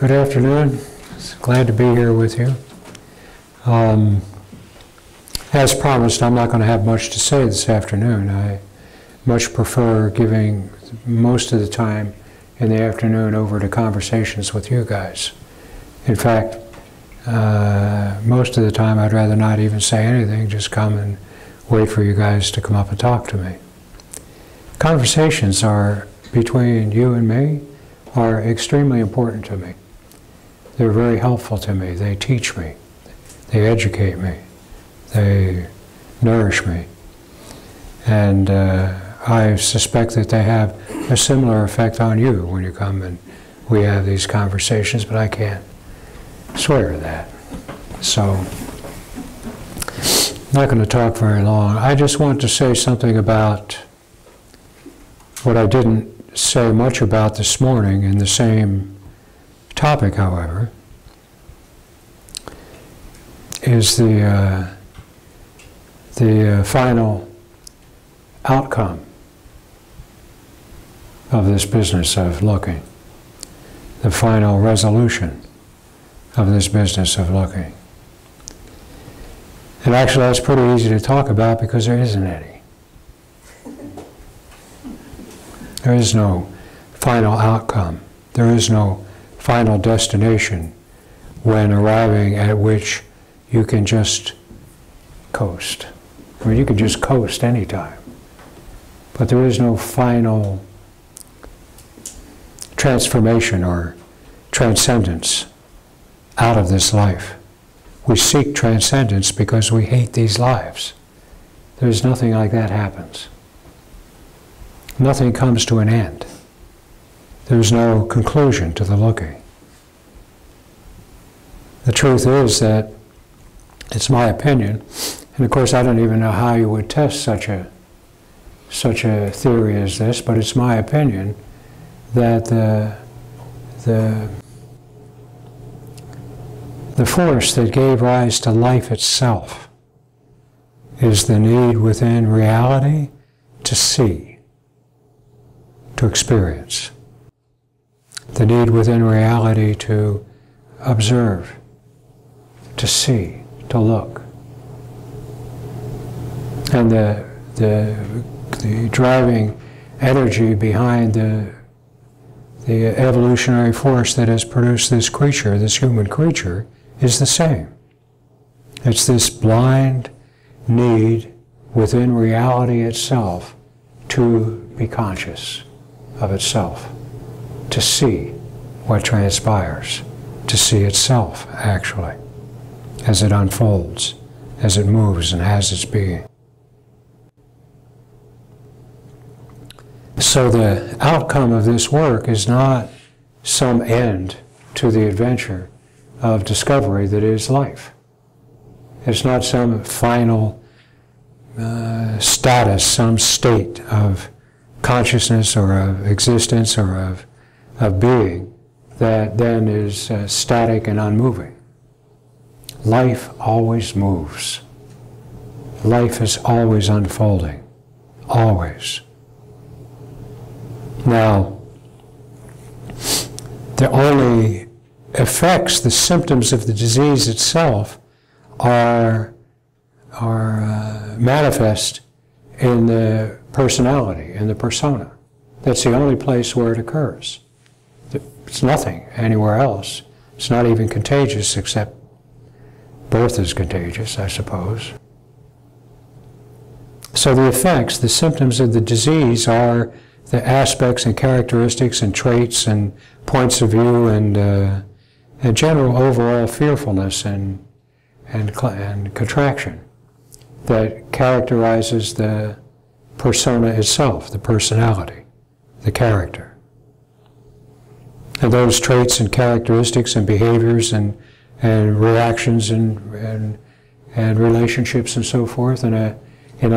Good afternoon. Glad to be here with you. As promised, I'm not going to have much to say this afternoon. I much prefer giving most of the time in the afternoon over to conversations with you guys. In fact, most of the time I'd rather not even say anything, just come and wait for you guys to come up and talk to me. Conversations are between you and me are extremely important to me. They're very helpful to me. They teach me. They educate me. They nourish me. And I suspect that they have a similar effect on you when you come and we have these conversations, but I can't swear to that. So, I'm not going to talk very long. I just want to say something about what I didn't say much about this morning in the same topic, however, is the final outcome of this business of looking, the final resolution of this business of looking. And actually that's pretty easy to talk about because there isn't any. There is no final outcome. There is no final destination when arriving at which you can just coast. I mean, you can just coast anytime. But there is no final transformation or transcendence out of this life. We seek transcendence because we hate these lives. There's nothing like that happens. Nothing comes to an end. There's no conclusion to the looking. The truth is that it's my opinion, and of course I don't even know how you would test such a theory as this, but it's my opinion that the force that gave rise to life itself is the need within reality to see, to experience. The need within reality to observe, to see, to look. And the driving energy behind the evolutionary force that has produced this creature, this human creature, is the same. It's this blind need within reality itself to be conscious of itself, to see what transpires, to see itself, actually, as it unfolds, as it moves and has its being. So the outcome of this work is not some end to the adventure of discovery that is life. It's not some final status, some state of consciousness or of existence or of being that then is static and unmoving. Life always moves. Life is always unfolding. Always. Now, the only effects, the symptoms of the disease itself are manifest in the personality, in the persona. That's the only place where it occurs. It's nothing anywhere else. It's not even contagious, except birth is contagious, I suppose. So the effects, the symptoms of the disease are the aspects and characteristics and traits and points of view and a general overall fearfulness and contraction that characterizes the persona itself, the personality, the character. And those traits and characteristics and behaviors and reactions and relationships and so forth in a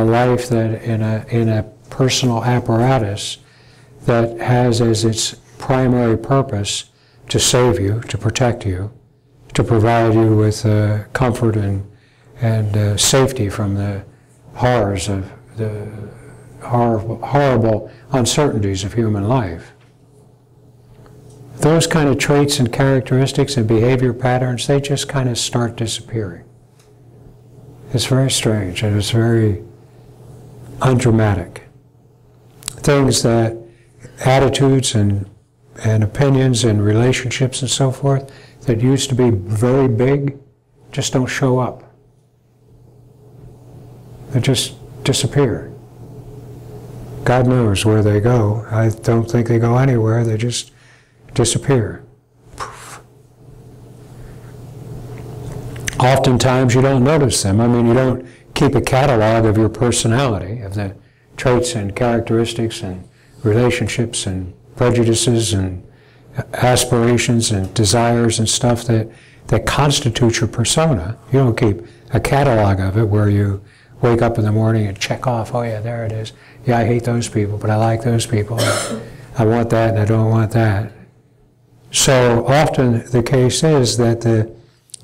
life that in a personal apparatus that has as its primary purpose to save you, to protect you, to provide you with comfort and safety from the horrors of the horrible uncertainties of human life. those kind of traits and characteristics and behavior patterns, they just kind of start disappearing. It's very strange, and it's very undramatic. Things that, attitudes and opinions and relationships and so forth, that used to be very big, just don't show up. They just disappear. God knows where they go. I don't think they go anywhere, they just disappear. Poof. Oftentimes you don't notice them. I mean, you don't keep a catalog of your personality, of the traits and characteristics and relationships and prejudices and aspirations and desires and stuff that constitute your persona. You don't keep a catalog of it where you wake up in the morning and check off, oh yeah, there it is. Yeah, I hate those people, but I like those people. I want that and I don't want that. So often the case is that the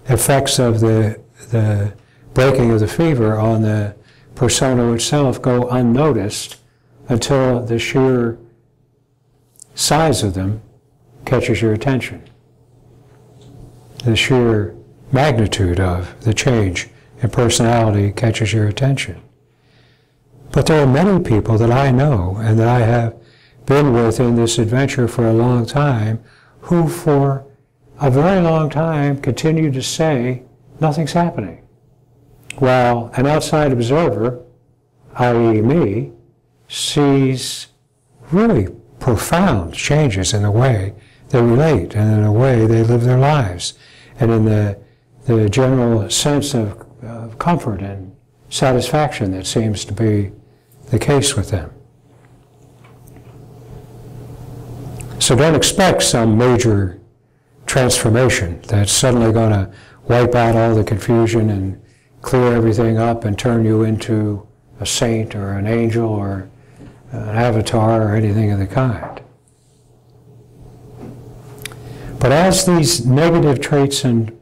effects of the breaking of the fever on the persona itself go unnoticed until the sheer size of them catches your attention. The sheer magnitude of the change in personality catches your attention. But there are many people that I know and that I have been with in this adventure for a long time who for a very long time continue to say nothing's happening, while an outside observer, i.e. me, sees really profound changes in the way they relate and in the way they live their lives and in the general sense of comfort and satisfaction that seems to be the case with them. So don't expect some major transformation that's suddenly going to wipe out all the confusion and clear everything up and turn you into a saint or an angel or an avatar or anything of the kind. But as these negative traits and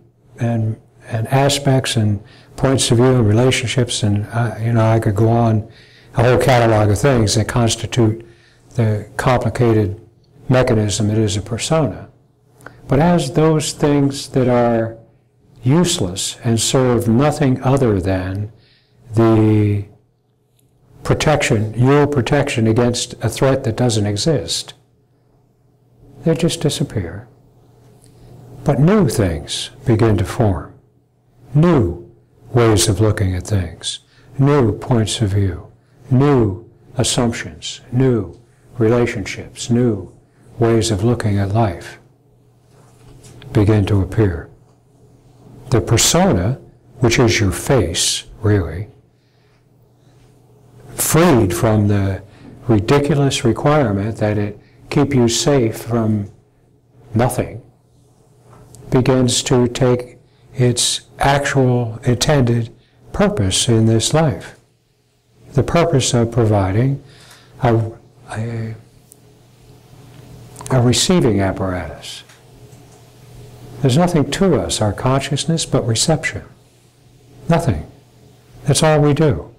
aspects and points of view and relationships and I could go on a whole catalog of things that constitute the complicated mechanism that is a persona. But as those things that are useless and serve nothing other than the protection, your protection against a threat that doesn't exist, they just disappear. But new things begin to form, new ways of looking at things, new points of view, new assumptions, new relationships, new ways of looking at life begin to appear. The persona, which is your face, really, freed from the ridiculous requirement that it keep you safe from nothing, begins to take its actual intended purpose in this life. The purpose of providing a receiving apparatus. There's nothing to us, our consciousness, but reception. Nothing. That's all we do,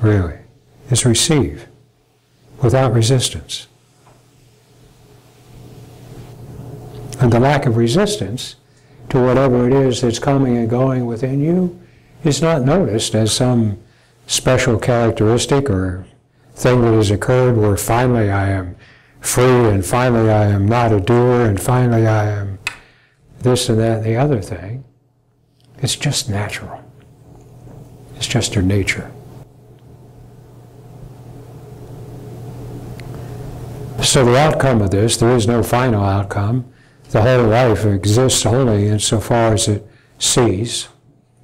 really, is receive without resistance. And the lack of resistance to whatever it is that's coming and going within you is not noticed as some special characteristic or thing that has occurred where finally I am free and finally I am not a doer and finally I am this and that and the other thing. It's just natural. It's just your nature. So the outcome of this, there is no final outcome. The whole life exists only insofar as it sees,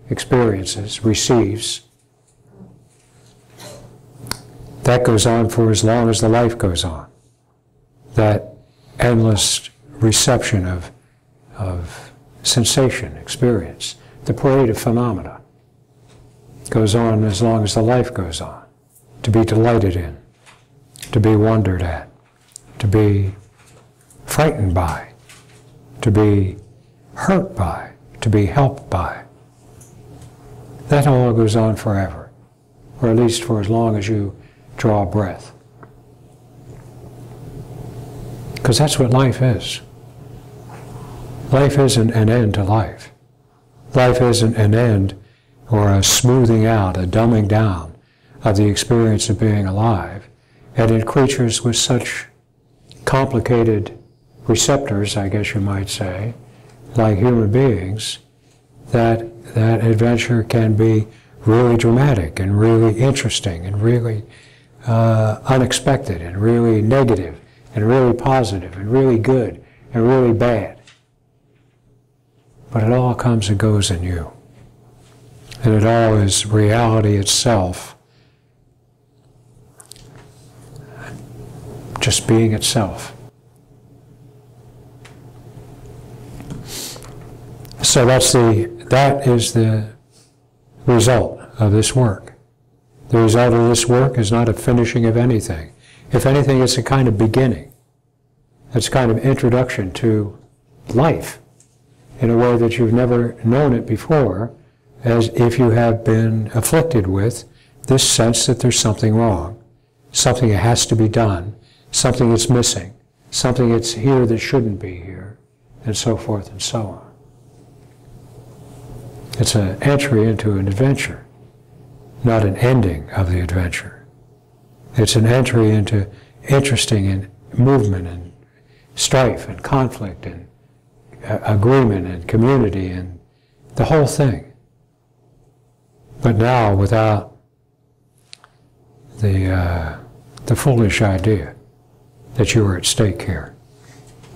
experiences, receives. That goes on for as long as the life goes on. That endless reception of sensation, experience, the parade of phenomena goes on as long as the life goes on, to be delighted in, to be wondered at, to be frightened by, to be hurt by, to be helped by. That all goes on forever, or at least for as long as you draw a breath. Because that's what life is. Life isn't an end to life. Life isn't an end or a smoothing out, a dumbing down of the experience of being alive. And in creatures with such complicated receptors, I guess you might say, like human beings, that adventure can be really dramatic and really interesting and really unexpected and really negative and really positive and really good and really bad. But it all comes and goes in you. And it all is reality itself, just being itself. So that is the result of this work. The result of this work is not a finishing of anything. If anything, it's a kind of beginning. It's a kind of introduction to life in a way that you've never known it before, as if you have been afflicted with this sense that there's something wrong, something that has to be done, something that's missing, something that's here that shouldn't be here, and so forth and so on. It's an entry into an adventure, not an ending of the adventure. It's an entry into interesting and movement and strife and conflict and agreement and community and the whole thing. But now without the foolish idea that you are at stake here,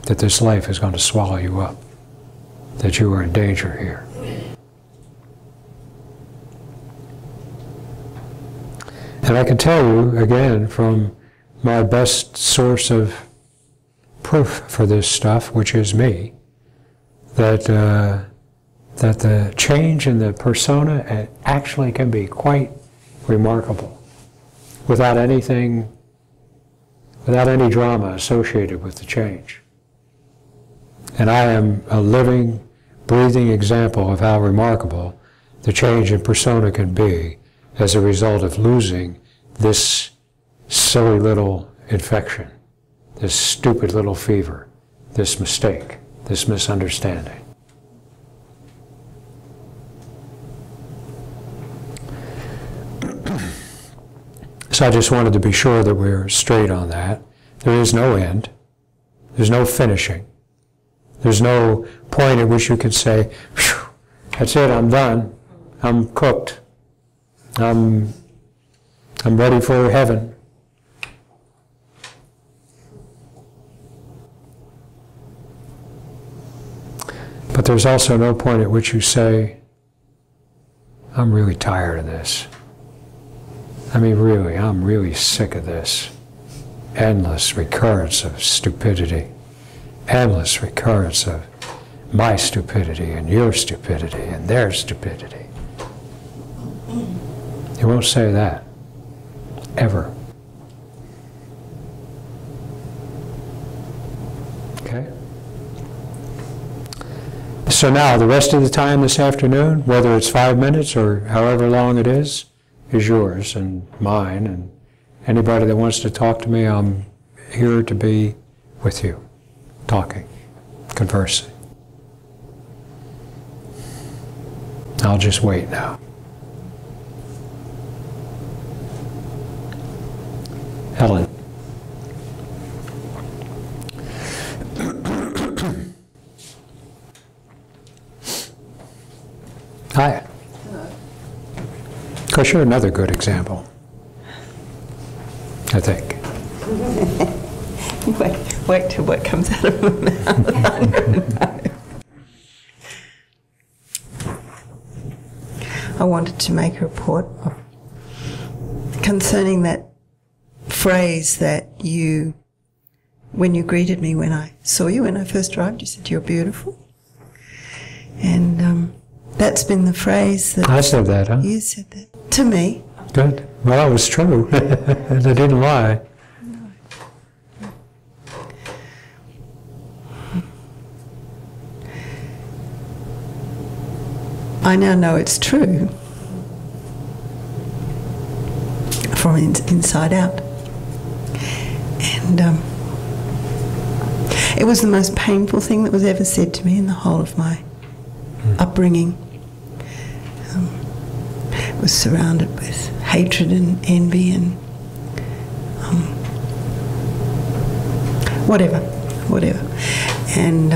that this life is going to swallow you up, that you are in danger here. And I can tell you, again, from my best source of proof for this stuff, which is me, that the change in the persona actually can be quite remarkable without any drama associated with the change. And I am a living, breathing example of how remarkable the change in persona can be as a result of losing this silly little infection, this stupid little fever, this mistake, this misunderstanding. So I just wanted to be sure that we're straight on that. There is no end. There's no finishing. There's no point at which you can say, that's it, I'm done. I'm cooked. I'm ready for heaven. But there's also no point at which you say, I'm really tired of this. I mean, really, I'm really sick of this. Endless recurrence of stupidity. Endless recurrence of my stupidity and your stupidity and their stupidity. You won't say that. Ever. Okay? So now, the rest of the time this afternoon, whether it's 5 minutes or however long it is yours and mine, and anybody that wants to talk to me, I'm here to be with you, talking, conversing. I'll just wait now. Helen. Hi. Hello. Of course, you're another good example, I think. Wait till what comes out of my mouth. I wanted to make a report concerning that phrase that you, when you greeted me when I saw you when I first arrived, you said you're beautiful. And that's been the phrase that... I said that, huh? You said that to me. Good. Well, it was true. And I didn't lie. No. I now know it's true from inside out. And It was the most painful thing that was ever said to me in the whole of my upbringing. Was surrounded with hatred and envy and whatever. And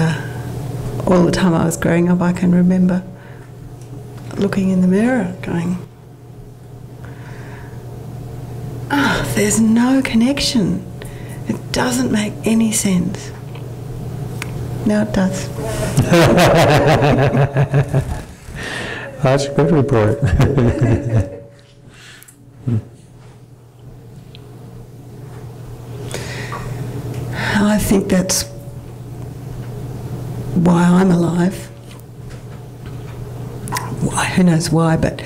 all the time I was growing up, I can remember looking in the mirror going, there's no connection. It doesn't make any sense. Now it does. That's a good report. I think that's why I'm alive. Why? Who knows why, but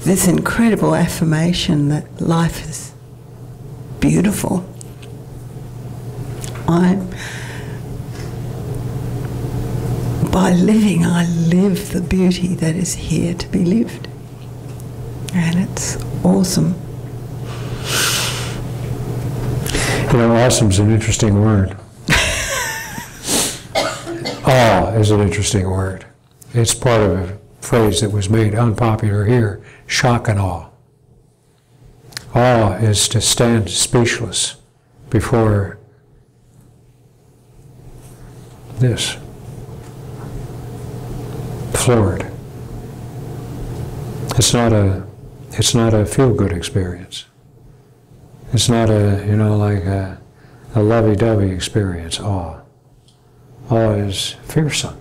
this incredible affirmation that life is beautiful. By living, I live the beauty that is here to be lived. And it's awesome. You know, awesome's an interesting word. Awe is an interesting word. It's part of a phrase that was made unpopular here, shock and awe. Awe is to stand speechless before this. Floored. It's not a feel-good experience. It's not like a lovey-dovey experience, awe. Awe is fearsome.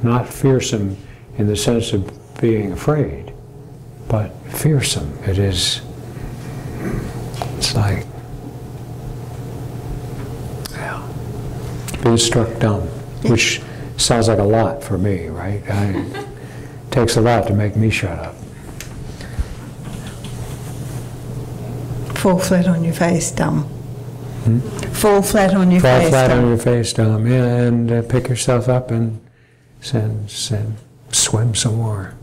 Not fearsome in the sense of being afraid, but fearsome. It's like, being struck dumb, which sounds like a lot for me, right? It takes a lot to make me shut up. Fall flat on your face, dumb. Fall flat on your face, Fall flat on your face, dumb. Yeah, and pick yourself up and swim some more.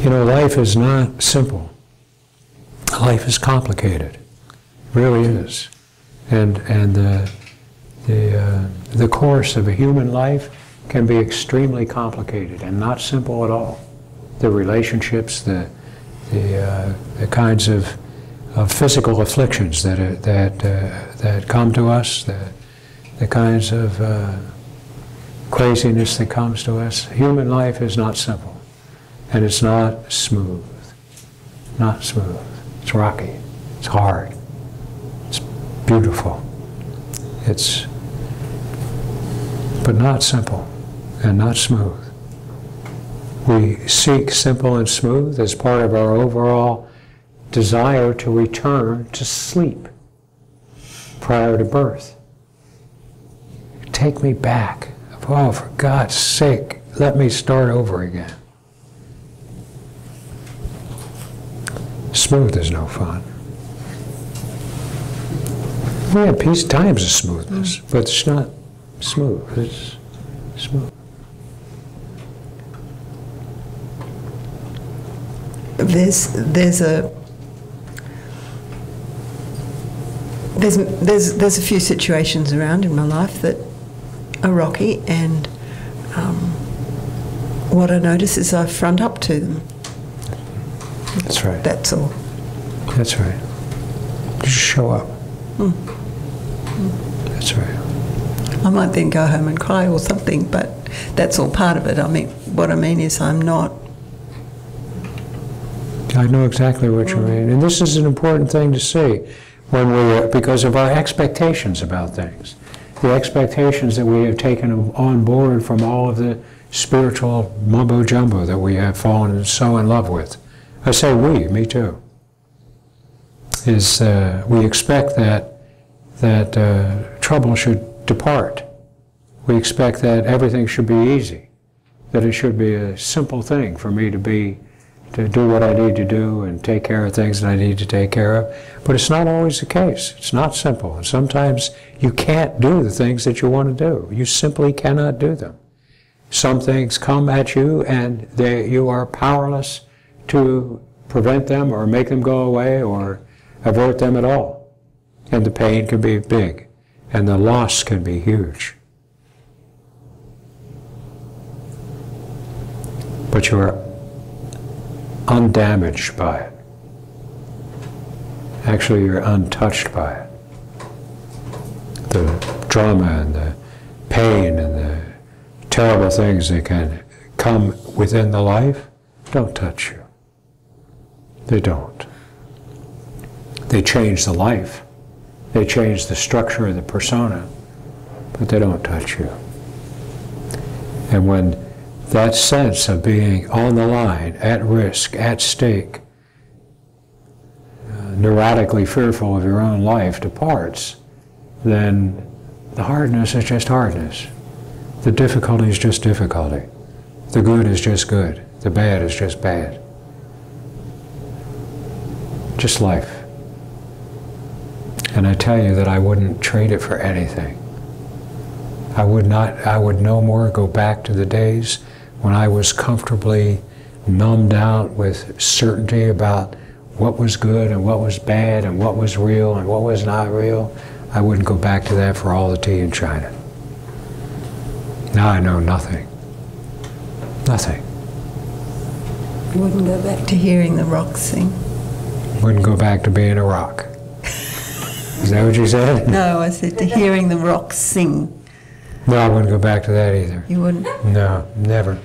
You know, life is not simple. Life is complicated. It really is. And the course of a human life can be extremely complicated and not simple at all. The relationships, the kinds of physical afflictions that come to us, the kinds of craziness that comes to us. Human life is not simple, and it's not smooth. Not smooth. It's rocky. It's hard. It's beautiful. But not simple and not smooth. We seek simple and smooth as part of our overall desire to return to sleep prior to birth. Take me back. Oh, for God's sake, let me start over again. Smooth is no fun. We have times of smoothness, but it's not smooth. It's smooth. There's a few situations around in my life that are rocky, and what I notice is I front up to them. That's right. That's all. That's right. Just show up. That's right. I might then go home and cry or something, but that's all part of it. I mean, what I mean is I'm not. I know exactly what you mean, and this is an important thing to see because of our expectations about things, the expectations that we have taken on board from all of the spiritual mumbo jumbo that we have fallen so in love with. I say we, me too. We expect that trouble should depart. We expect that everything should be easy, that it should be a simple thing for me to do what I need to do and take care of things that I need to take care of. But it's not always the case. It's not simple. And sometimes you can't do the things that you want to do. You simply cannot do them. Some things come at you and you are powerless to prevent them or make them go away or avert them at all. And the pain can be big, and the loss can be huge. But you are undamaged by it. Actually, you're untouched by it. The drama and the pain and the terrible things that can come within the life don't touch you. They don't. They change the life. They change the structure of the persona, but they don't touch you. And when that sense of being on the line, at risk, at stake, neurotically fearful of your own life departs, then the hardness is just hardness. The difficulty is just difficulty. The good is just good. The bad is just bad. Just life. And I tell you that I wouldn't trade it for anything. I would no more go back to the days when I was comfortably numbed out with certainty about what was good and what was bad and what was real and what was not real. I wouldn't go back to that for all the tea in China. Now I know nothing. Nothing. You wouldn't go back to hearing the rocks sing? Wouldn't go back to being a rock. Is that what you said? No, I said to hearing the rocks sing. No, I wouldn't go back to that either. You wouldn't? No, never.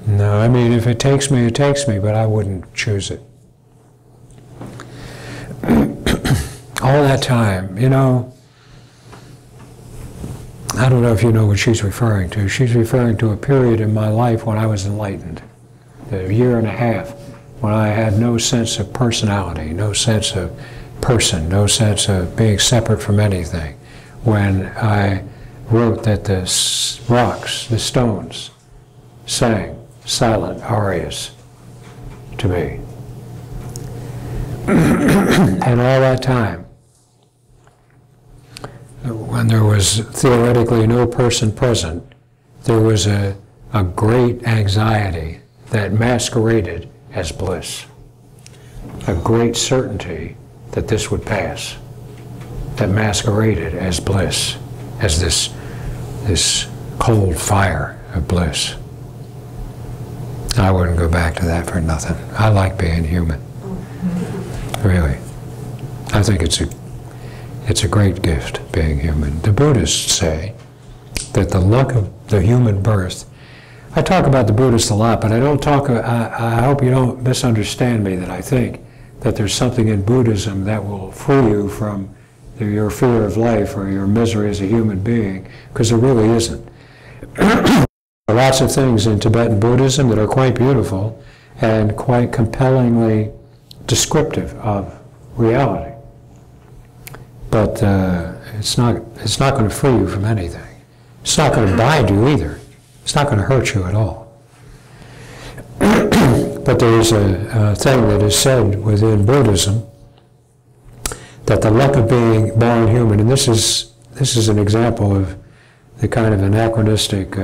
No, I mean, if it takes me, it takes me, but I wouldn't choose it. All that time, you know, I don't know if you know what she's referring to. She's referring to a period in my life when I was enlightened. A year and a half when I had no sense of personality, no sense of person, no sense of being separate from anything. When I wrote that the rocks, the stones, sang silent arias to me. And all that time, when there was theoretically no person present, there was a great anxiety that masqueraded as bliss. A great certainty that this would pass, that masqueraded as bliss, as this cold fire of bliss. I wouldn't go back to that for nothing. I like being human. Really. I think it's a great gift, being human. The Buddhists say that the luck of the human birth, I talk about the Buddhists a lot, but I don't talk, I hope you don't misunderstand me that I think that there's something in Buddhism that will free you from your fear of life or your misery as a human being, because there really isn't. There are lots of things in Tibetan Buddhism that are quite beautiful and quite compellingly descriptive of reality. But it's not going to free you from anything. It's not going to bind you either. It's not going to hurt you at all. But there is a thing that is said within Buddhism that the luck of being born human, and this is an example of the kind of anachronistic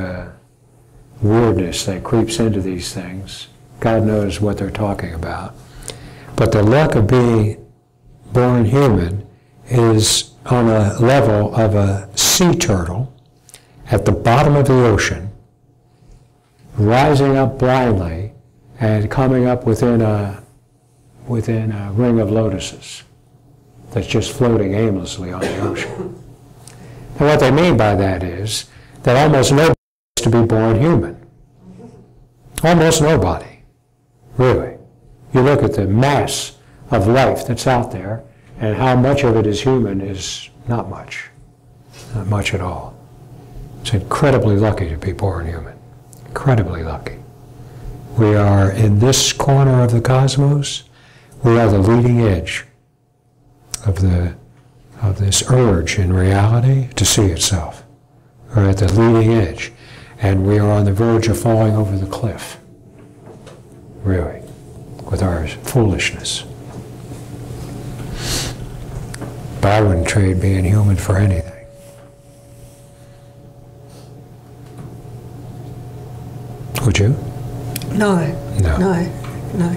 weirdness that creeps into these things. God knows what they're talking about. But the luck of being born human is on a level of a sea turtle at the bottom of the ocean, rising up blindly and coming up within a ring of lotuses that's just floating aimlessly on the ocean. And what they mean by that is that almost nobody is to be born human. Almost nobody, really. You look at the mass of life that's out there, and how much of it is human is not much at all. It's incredibly lucky to be born human, incredibly lucky. We are in this corner of the cosmos, we are the leading edge of this urge in reality to see itself. We're at the leading edge, and we are on the verge of falling over the cliff, really, with our foolishness. But I wouldn't trade being human for anything. Would you? No. No. No. No.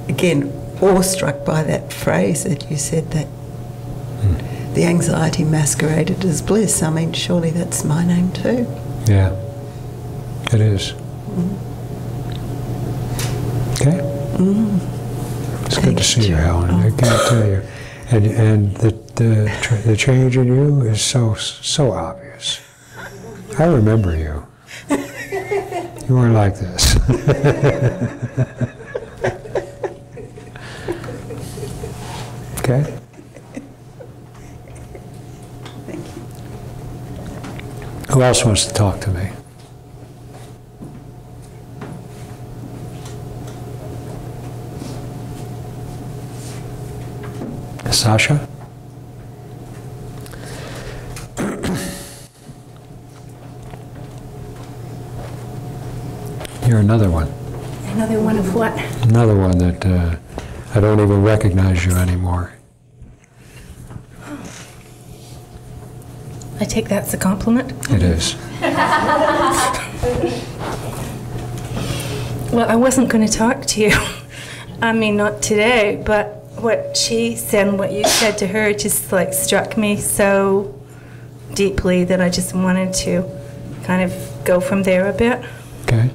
Again, awestruck by that phrase that you said, that the anxiety masqueraded as bliss. I mean, surely that's my name too. Yeah, it is. Okay. It's good to see you, Helen. I can't tell you. And the change in you is so obvious. I remember you. You weren't like this. Okay? Thank you. Who else wants to talk to me? Sasha? You're another one. Another one of what? Another one that I don't even recognize you anymore. I take that as a compliment. It is. Well, I wasn't going to talk to you. I mean, not today, but what she said and what you said to her just like struck me so deeply that I just wanted to kind of go from there a bit. Okay.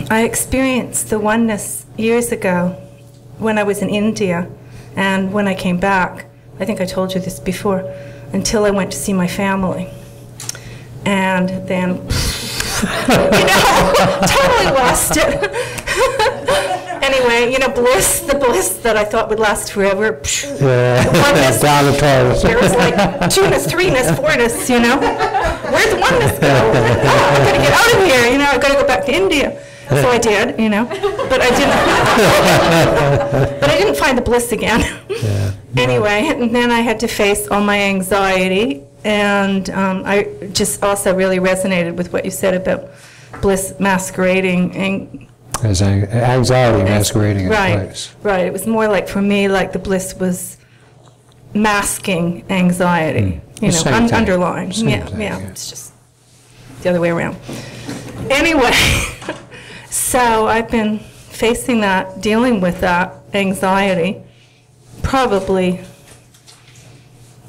I experienced the oneness years ago when I was in India, and when I came back, I think I told you this before, until I went to see my family. And then, totally lost it. Anyway, bliss, the bliss that I thought would last forever. Yeah, down the toilet. There was like two-ness, three-ness, four-ness, Where'd the oneness go? Oh, I've got to get out of here, I've got to go back to India. So I did, but I didn't. But I didn't find the bliss again. Yeah. Anyway, and then I had to face all my anxiety, and I just also really resonated with what you said about bliss masquerading and As anxiety masquerading in place. Right. It was more like, for me, like the bliss was masking anxiety, underlying. Yeah. It's just the other way around. Anyway, so I've been facing that, dealing with that anxiety, probably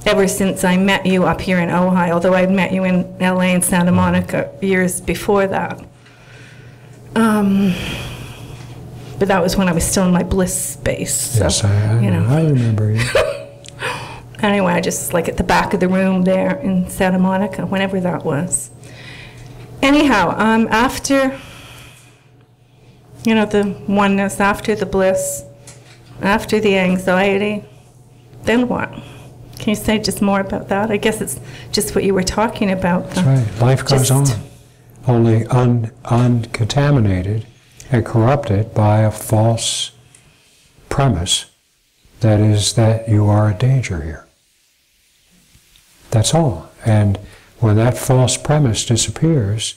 ever since I met you up here in Ojai, although I met you in LA and Santa Monica years before that. But that was when I was still in my bliss space. So, yes, I remember you. Anyway, I just like at the back of the room there in Santa Monica, whenever that was. Anyhow, after, the oneness, after the bliss, after the anxiety, then what? Can you say just more about that? I guess it's just what you were talking about. That's right. Life goes on, only uncontaminated and corrupted by a false premise, that is that you are a danger here. That's all. And when that false premise disappears,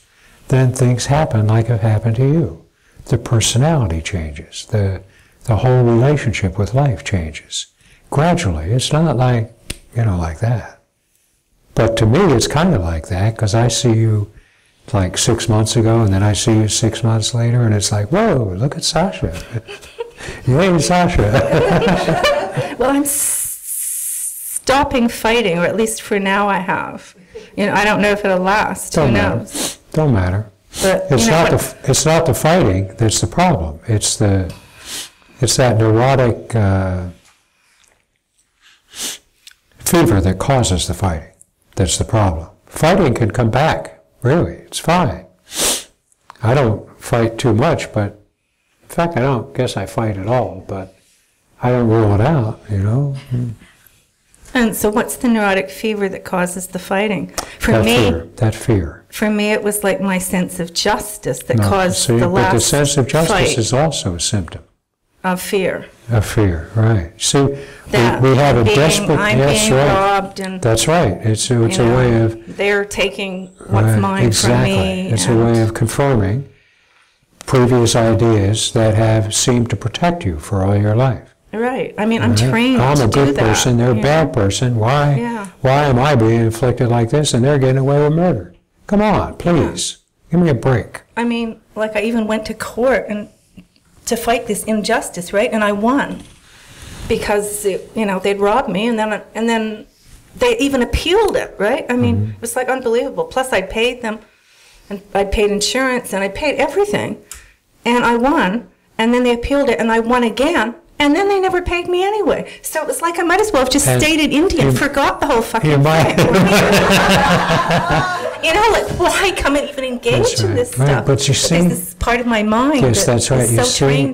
then things happen like it happened to you. The personality changes. The whole relationship with life changes. Gradually. It's not like, like that. But to me, it's kind of like that, because I see you like 6 months ago, and then I see you 6 months later, and it's like, whoa, look at Sasha. Yay, Sasha. Well, I'm stopping fighting, or at least for now I have. I don't know if it'll last. Who knows? Don't matter. But it's not the fighting that's the problem. It's that neurotic fever that causes the fighting that's the problem. Fighting can come back. Really, it's fine. I don't fight too much, but in fact, I don't guess I fight at all, but I don't rule it out, And so what's the neurotic fever that causes the fighting? That fear. For me, it was like my sense of justice that caused the last But the sense of justice fight is also a symptom. of fear. Of fear, right. See, That we have a desperate... I'm being robbed, and that's right. It's a way of... They're taking what's mine from me. It's a way of confirming previous ideas that have seemed to protect you for all your life. Right. I mean, I'm trained to do that. I'm a good person, they're a bad person. Why am I being inflicted like this, and they're getting away with murder? Come on, please. Give me a break. I mean, like I even went to court and to fight this injustice, right? And I won because, they'd robbed me, and then they even appealed it, right? I mean, it was like unbelievable. Plus, I paid them, and I paid insurance, and I paid everything, and I won. And then they appealed it, and I won again. And then they never paid me anyway. So it was like I might as well have just stayed in India and forgot the whole fucking thing. Like, why come and even engage in this stuff? But you see, because this is part of my mind. Yes, that's right.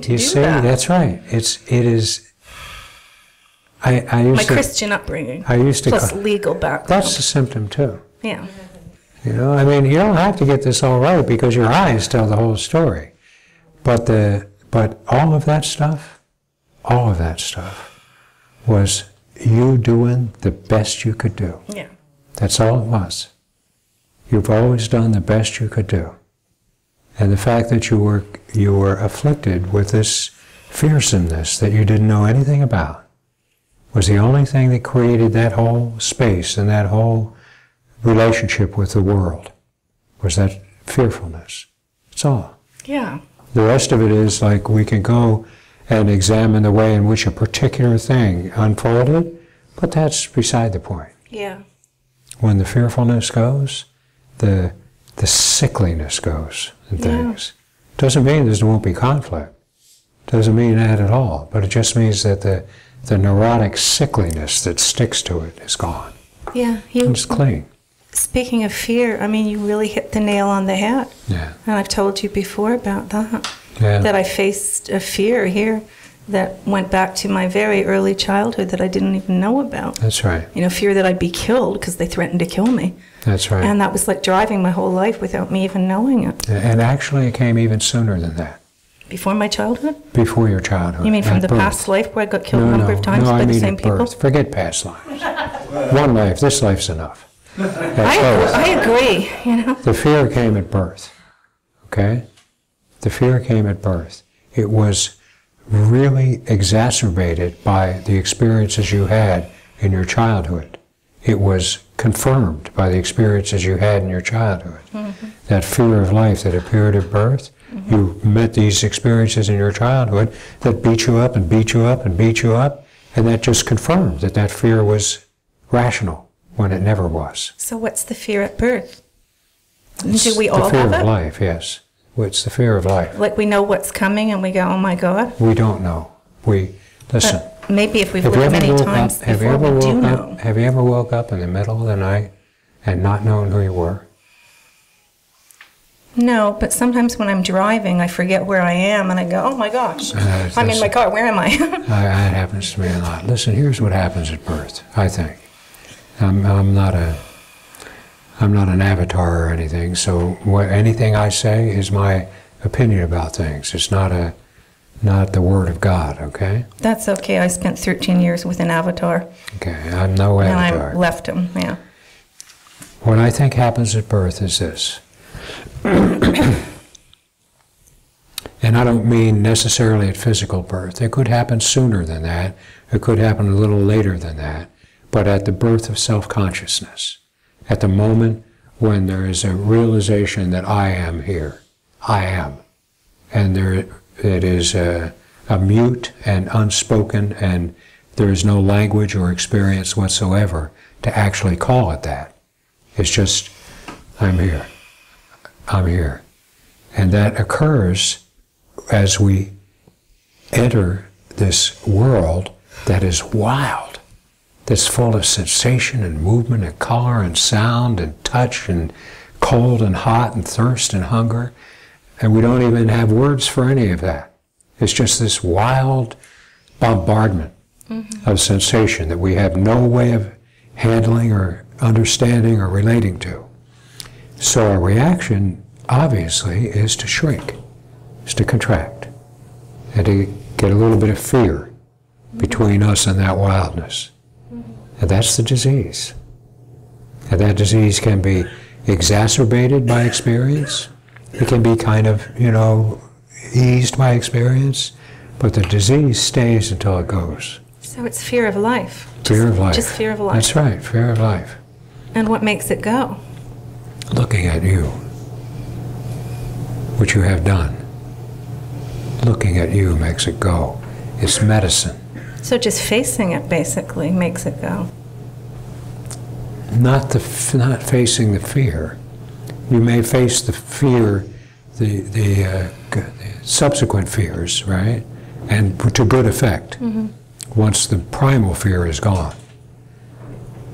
You see, that's right. It is. I used my Christian upbringing. I used to plus legal background. That's a symptom too. Yeah. You you don't have to get this all right because your eyes tell the whole story. But all of that stuff was you doing the best you could do. Yeah. That's all it was. You've always done the best you could do. And the fact that you were afflicted with this fearsomeness that you didn't know anything about was the only thing that created that whole space and that whole relationship with the world, was that fearfulness. That's all. Yeah. The rest of it is like we can go and examine the way in which a particular thing unfolded, but that's beside the point. Yeah. When the fearfulness goes, the sickliness goes in things. Doesn't mean there won't be conflict. Doesn't mean that at all. But it just means that the neurotic sickliness that sticks to it is gone. Yeah. It's clean. Speaking of fear, you really hit the nail on the head. Yeah. And I've told you before about that. Yeah. That I faced a fear here that went back to my very early childhood that I didn't even know about. That's right. Fear that I'd be killed because they threatened to kill me. That's right. And that was like driving my whole life without me even knowing it. And actually it came even sooner than that. Before my childhood? Before your childhood. You mean from the birth. past life where I got killed a number of times by the same people? Birth. Forget past lives. One life. This life's enough. I agree, The fear came at birth. Okay? The fear came at birth. It was really exacerbated by the experiences you had in your childhood. It was confirmed by the experiences you had in your childhood. Mm-hmm. That fear of life that appeared at birth, you met these experiences in your childhood that beat you up and beat you up and beat you up, and that just confirmed that fear was rational when it never was. So what's the fear at birth? Do we all have it? The fear of life, yes. It's the fear of life. Like we know what's coming and we go, oh my God? We don't know. Listen. Maybe if we've looked many times before, we do know. Have you ever woke up in the middle of the night and not known who you were? No, but sometimes when I'm driving, I forget where I am and I go, oh my gosh, I'm in my car, where am I? That happens to me a lot. Listen, here's what happens at birth, I think. I'm not an avatar or anything, so anything I say is my opinion about things. It's not the word of God, okay? That's okay. I spent 13 years with an avatar. Okay, I'm no avatar. And I left him, yeah. What I think happens at birth is this. And I don't mean necessarily at physical birth. It could happen sooner than that. It could happen a little later than that. But at the birth of self-consciousness, at the moment when there is a realization that I am here, I am. And it is a mute and unspoken, and there is no language or experience whatsoever to actually call it that. It's just, I'm here. I'm here. And that occurs as we enter this world that is wild, that's full of sensation and movement and color and sound and touch and cold and hot and thirst and hunger. And we don't even have words for any of that. It's just this wild bombardment of sensation that we have no way of handling or understanding or relating to. So our reaction, obviously, is to shrink, is to contract, and to get a little bit of fear between us and that wildness. And that's the disease. And that disease can be exacerbated by experience. It can be kind of, eased by experience, but the disease stays until it goes. So it's fear of life. Fear of life. Just fear of life. That's right, fear of life. And what makes it go? Looking at you, what you have done. looking at you makes it go. It's medicine. So just facing it basically makes it go. Not facing the fear. You may face the fear, the subsequent fears, right? And to good effect, once the primal fear is gone.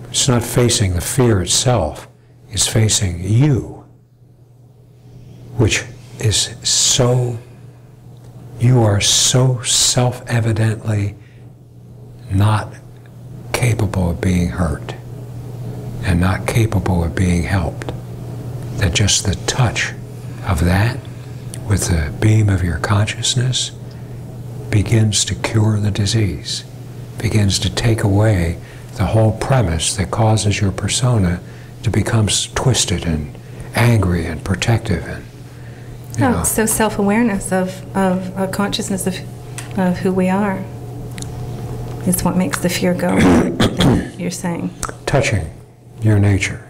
It's not facing the fear itself, it's facing you, which is so, you are so self-evidently not capable of being hurt and not capable of being helped, that just the touch of that with the beam of your consciousness begins to cure the disease, begins to take away the whole premise that causes your persona to become twisted and angry and protective. And, so self-awareness of a consciousness of who we are is what makes the fear go, you're saying. Touching your nature.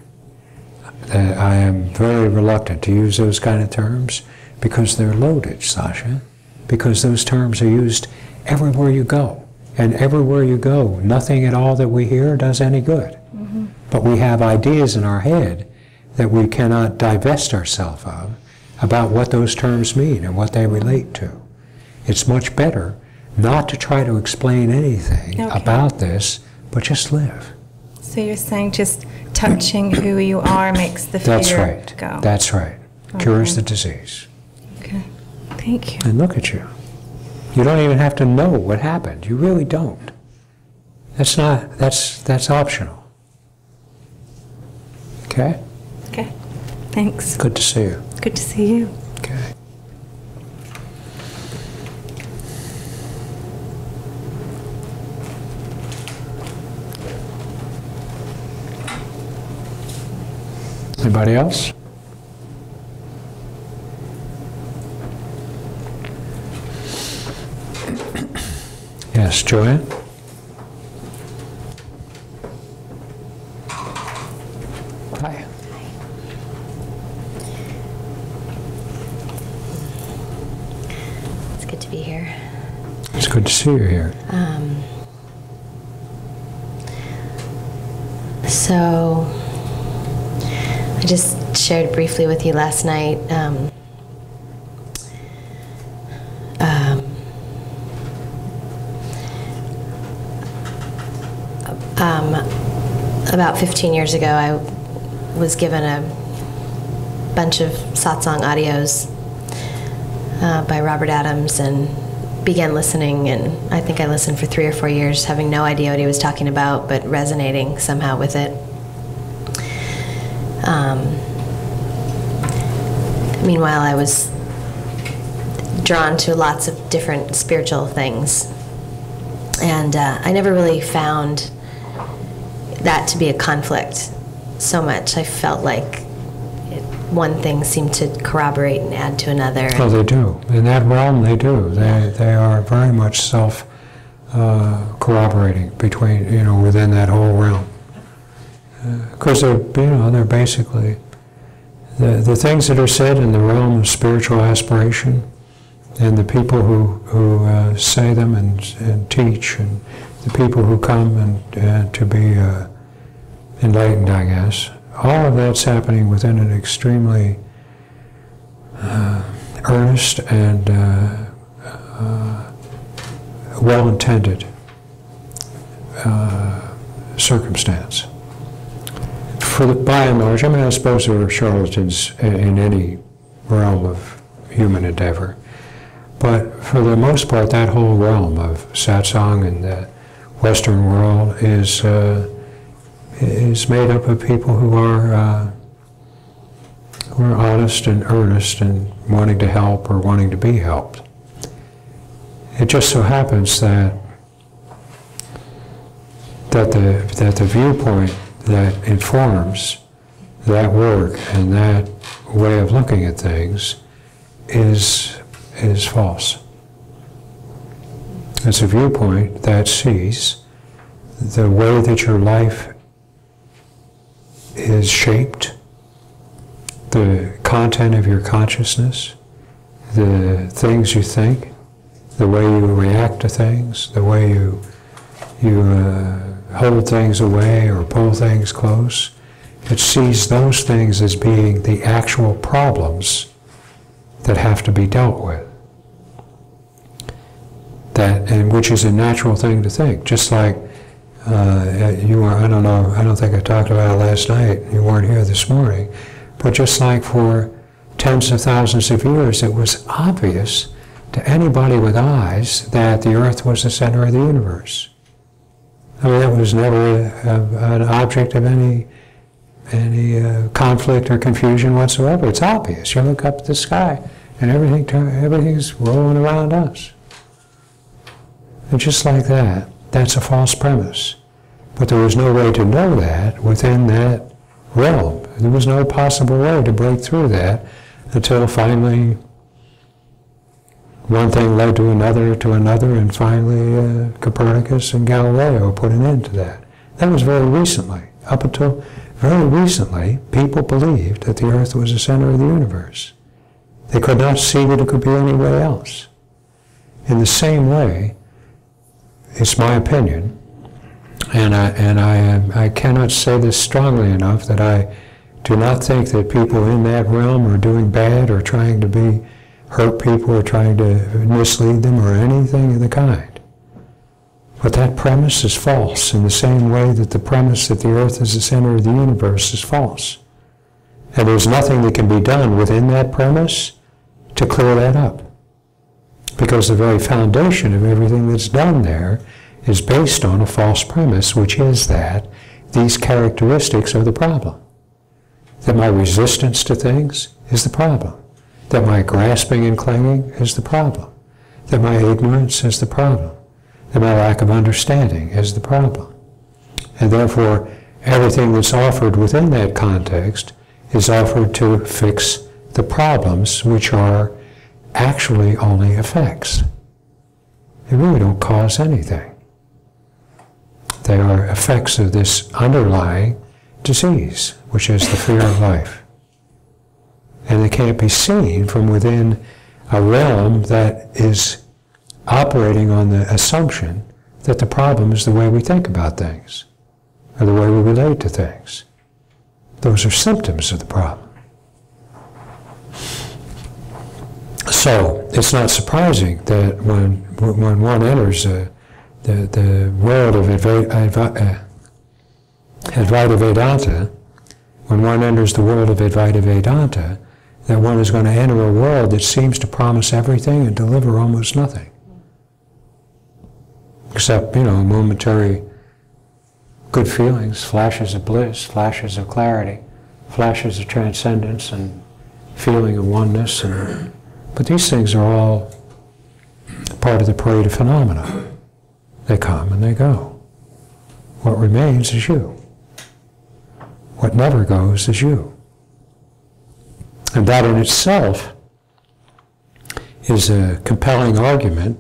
I am very reluctant to use those kind of terms because they're loaded, Sasha, because those terms are used everywhere you go. And everywhere you go, nothing at all that we hear does any good. But we have ideas in our head that we cannot divest ourselves of about what those terms mean and what they relate to. It's much better not to try to explain anything about this, but just live. So you're saying just touching who you are makes the fear go. That's right. Cures the disease. Okay. Thank you. And look at you. You don't even have to know what happened. You really don't. That's optional. Okay? Okay. Thanks. Good to see you. Good to see you. Okay. Anybody else? Yes, Joanne? Hi. It's good to be here. It's good to see you here. So, I just shared briefly with you last night about 15 years ago, I was given a bunch of satsang audios by Robert Adams and began listening, and I think I listened for 3 or 4 years, having no idea what he was talking about, but resonating somehow with it. Meanwhile, I was drawn to lots of different spiritual things, and I never really found that to be a conflict so much. I felt like one thing seemed to corroborate and add to another. Oh, they do. In that realm, they do. They are very much self-corroborating between, within that whole realm. Because they're basically the things that are said in the realm of spiritual aspiration, and the people who say them and teach, and the people who come and to be enlightened, I guess. All of that's happening within an extremely earnest and well-intended circumstance. By and large, I suppose there are charlatans in any realm of human endeavor, but for the most part, that whole realm of satsang in the Western world is made up of people who are honest and earnest and wanting to help or wanting to be helped. It just so happens that the viewpoint that informs that work and that way of looking at things is false. It's a viewpoint that sees the way that your life is shaped, the content of your consciousness, the things you think, the way you react to things, the way you hold things away or pull things close. It sees those things as being the actual problems that have to be dealt with. And which is a natural thing to think. Just like you were, I don't think I talked about it last night, you weren't here this morning, but just like for tens of thousands of years, it was obvious to anybody with eyes that the earth was the center of the universe. I mean, that was never an object of any conflict or confusion whatsoever. It's obvious. You look up at the sky and everything's rolling around us. And just like that, that's a false premise. But there was no way to know that within that realm. There was no possible way to break through that until finally one thing led to another, and finally Copernicus and Galileo put an end to that. That was very recently. Up until very recently, people believed that the earth was the center of the universe. They could not see that it could be anywhere else. In the same way, it's my opinion, and I cannot say this strongly enough, that I do not think that people in that realm are doing bad or trying to hurt people or trying to mislead them or anything of the kind. But that premise is false in the same way that the premise that the earth is the center of the universe is false. And there's nothing that can be done within that premise to clear that up. Because the very foundation of everything that's done there is based on a false premise, which is that these characteristics are the problem. That my resistance to things is the problem. That my grasping and clinging is the problem. That my ignorance is the problem. That my lack of understanding is the problem. And therefore, everything that's offered within that context is offered to fix the problems, which are actually only effects. They really don't cause anything. They are effects of this underlying disease, which is the fear of life. And they can't be seen from within a realm that is operating on the assumption that the problem is the way we think about things, or the way we relate to things. Those are symptoms of the problem. So it's not surprising that when one enters the world of Advaita Vedanta, when one enters the world of Advaita Vedanta, that one is going to enter a world that seems to promise everything and deliver almost nothing. Except, momentary good feelings, flashes of bliss, flashes of clarity, flashes of transcendence and feeling of oneness. But these things are all part of the parade of phenomena. They come and they go. What remains is you. What never goes is you. And that in itself is a compelling argument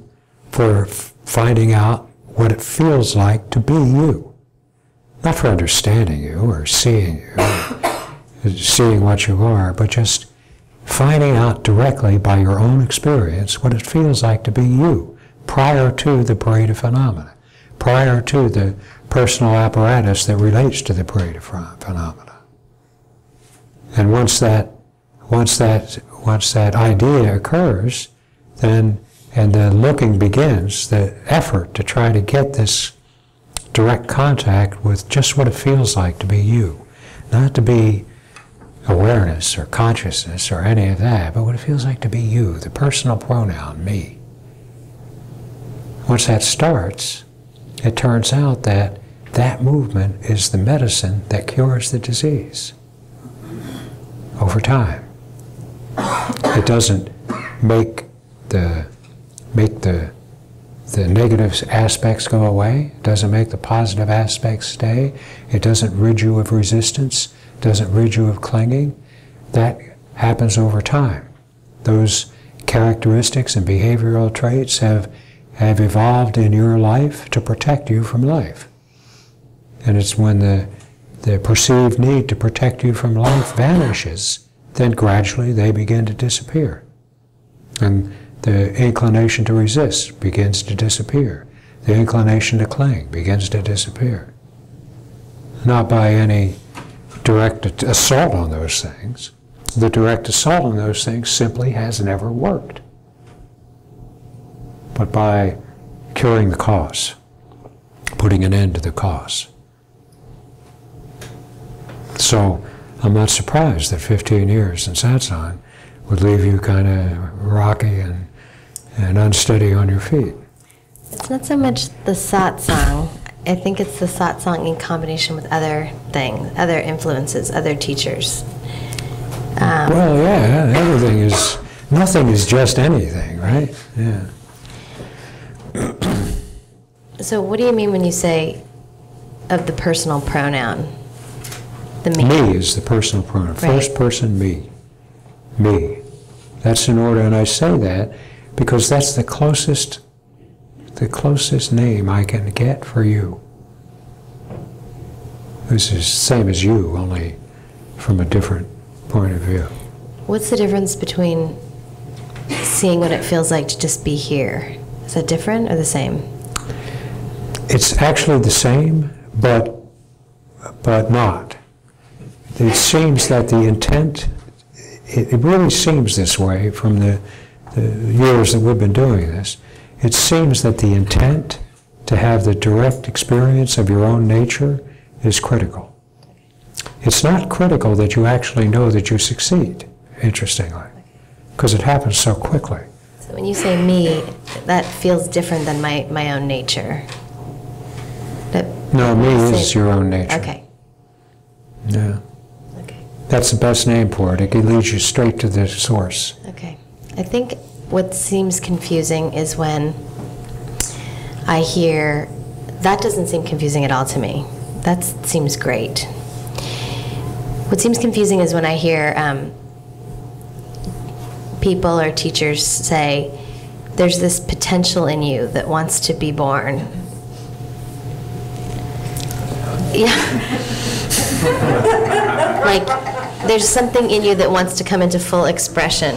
for finding out what it feels like to be you. Not for understanding you or seeing you, or seeing what you are, but just finding out directly by your own experience what it feels like to be you prior to the parade of phenomena, prior to the personal apparatus that relates to the parade of phenomena. And once that idea occurs, then and the looking begins, the effort to try to get this direct contact with just what it feels like to be you, not to be awareness or consciousness or any of that, but what it feels like to be you, the personal pronoun, me. Once that starts, it turns out that that movement is the medicine that cures the disease over time. It doesn't make the negative aspects go away. It doesn't make the positive aspects stay. It doesn't rid you of resistance. It doesn't rid you of clinging. That happens over time. Those characteristics and behavioral traits have evolved in your life to protect you from life. And it's when the perceived need to protect you from life vanishes, then gradually they begin to disappear. And The inclination to resist begins to disappear. The inclination to cling begins to disappear. Not by any direct assault on those things. The direct assault on those things simply has never worked. But by curing the cause, putting an end to the cause. So I'm not surprised that 15 years in satsang would leave you kind of rocky and unsteady on your feet. It's not so much the satsang. I think it's the satsang in combination with other things, other influences, other teachers. Well, yeah, everything is, nothing is just anything, right? Yeah. So what do you mean when you say of the personal pronoun? The me. Me is the personal pronoun. Right. First person, me. Me. That's in order, and I say that because that's the closest name I can get for you. This is the same as you, only from a different point of view. What's the difference between seeing what it feels like to just be here? Is that different or the same? It's actually the same, but not. It seems that the intent, it really seems this way from the years that we've been doing this. It seems that the intent to have the direct experience of your own nature is critical. It's not critical that you actually know that you succeed, interestingly, because it happens so quickly. So when you say me, that feels different than my own nature. No, me is your own nature. Okay. Yeah. Okay. That's the best name for it. It leads you straight to the source. Okay. I think what seems confusing is when I hear, that doesn't seem confusing at all to me. That seems great. What seems confusing is when I hear people or teachers say, there's this potential in you that wants to be born. Yeah. Like, there's something in you that wants to come into full expression.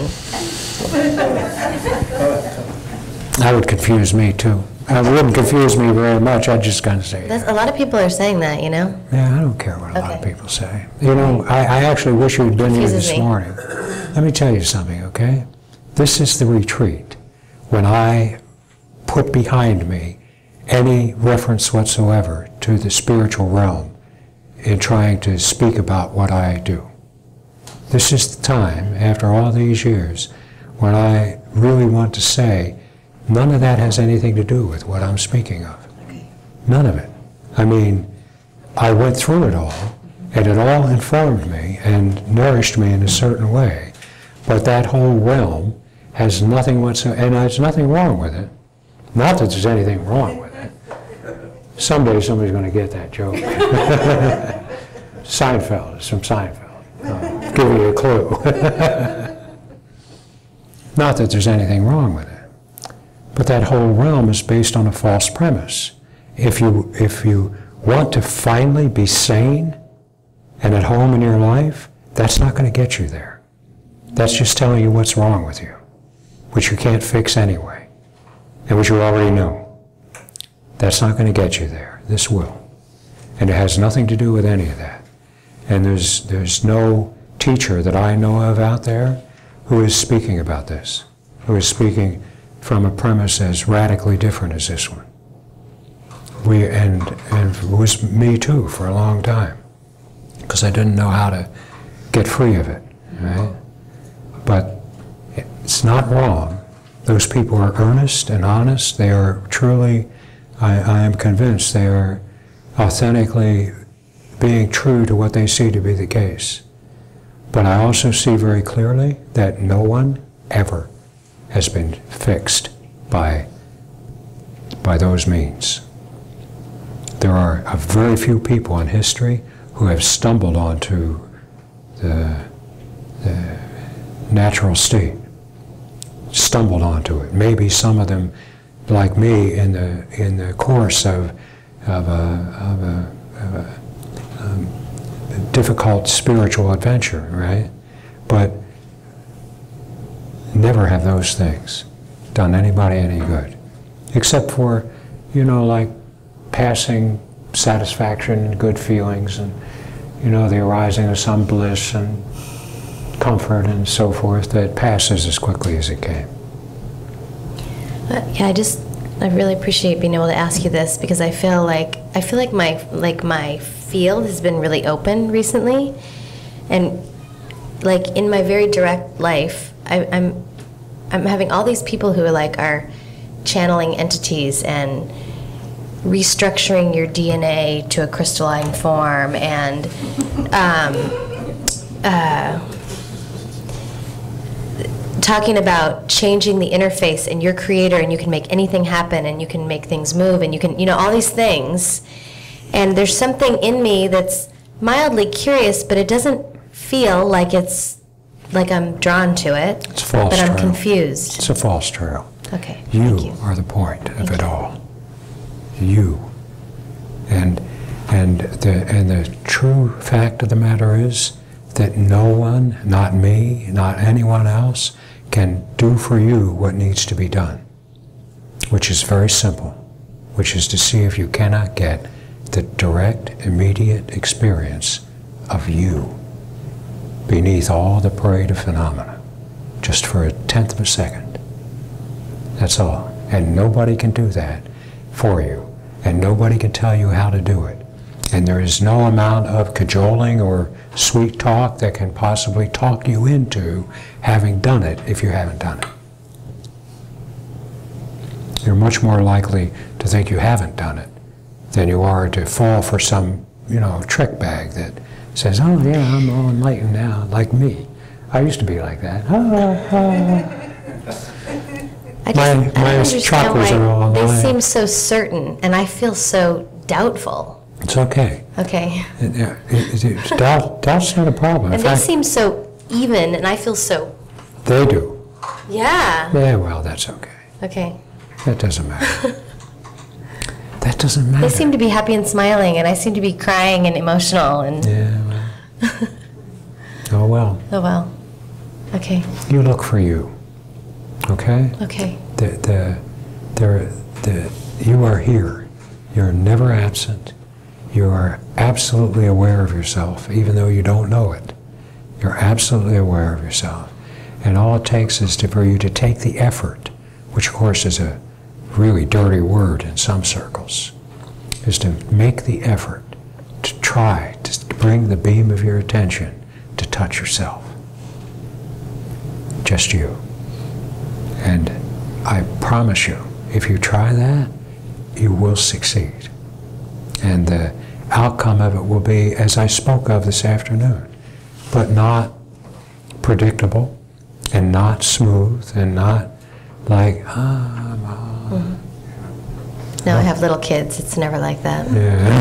That would confuse me too. It wouldn't confuse me very much. I'd just kind of say, A lot of people are saying that, you know? yeah, I don't care what a lot of Okay. people say. You know, I actually wish you had been here Confuses this me. morning. Let me tell you something, okay? This is the retreat when I put behind me any reference whatsoever to the spiritual realm in trying to speak about what I do. This is the time, after all these years, when I really want to say, none of that has anything to do with what I'm speaking of. None of it. I mean, I went through it all, and it all informed me and nourished me in a certain way. But that whole realm has nothing whatsoever, and there's nothing wrong with it. Not that there's anything wrong with it. Someday somebody's going to get that joke. Seinfeld, it's from Seinfeld. I'll give you a clue. Not that there's anything wrong with it. But that whole realm is based on a false premise. If you want to finally be sane and at home in your life, that's not going to get you there. That's just telling you what's wrong with you, which you can't fix anyway, and which you already know. That's not going to get you there. This will. And it has nothing to do with any of that. And there's no teacher that I know of out there who is speaking about this, who is speaking from a premise as radically different as this one. And it was me too for a long time, because I didn't know how to get free of it, right? But it's not wrong. Those people are earnest and honest. They are truly, I am convinced, they are authentically being true to what they see to be the case. But I also see very clearly that no one ever has been fixed by those means. There are a very few people in history who have stumbled onto the natural state, stumbled onto it. Maybe some of them, like me, in the course of a difficult spiritual adventure, right? But never have those things. done anybody any good, except for, you know, like passing satisfaction and good feelings and, you know, the arising of some bliss and comfort and so forth that passes as quickly as it came. Yeah, I really appreciate being able to ask you this, because I feel like my field has been really open recently, and like in my very direct life, I'm having all these people who are channeling entities and restructuring your DNA to a crystalline form, and talking about changing the interface, and you're creator and you can make anything happen and you can make things move and you can, you know, all these things. And there's something in me that's mildly curious, but it doesn't feel like it's like I'm drawn to it. It's a false but I'm trail. Confused. It's a false trail. Okay. You are the point of it all. You. And the true fact of the matter is that no one, not me, not anyone else, can do for you what needs to be done, which is very simple, which is to see if you cannot get the direct, immediate experience of you beneath all the parade of phenomena, just for 1/10 of a second. That's all. And nobody can do that for you, and nobody can tell you how to do it. And there is no amount of cajoling or sweet talk that can possibly talk you into having done it if you haven't done it. You're much more likely to think you haven't done it than you are to fall for some, you know, trick bag that says, oh yeah, I'm all enlightened now, like me. I used to be like that. I don't understand chakras are all why they aligned. seem so certain, and I feel so doubtful. It's okay. Okay. Doubt's not a problem. And they seem so even, and I feel so. They do. Yeah. Yeah, well, that's okay. Okay. That doesn't matter. That doesn't matter. They seem to be happy and smiling, and I seem to be crying and emotional, and. Yeah, well. Oh, well. Oh, well. Okay. You look for you. Okay? Okay. You are here. You're never absent. You are absolutely aware of yourself, even though you don't know it. You're absolutely aware of yourself. And all it takes is for you to take the effort, which of course is a really dirty word in some circles, is to make the effort to try to bring the beam of your attention to touch yourself. Just you. And I promise you, if you try that, you will succeed. And the outcome of it will be, as I spoke of this afternoon, but not predictable and not smooth and not like, Now I have little kids. It's never like that. Yeah.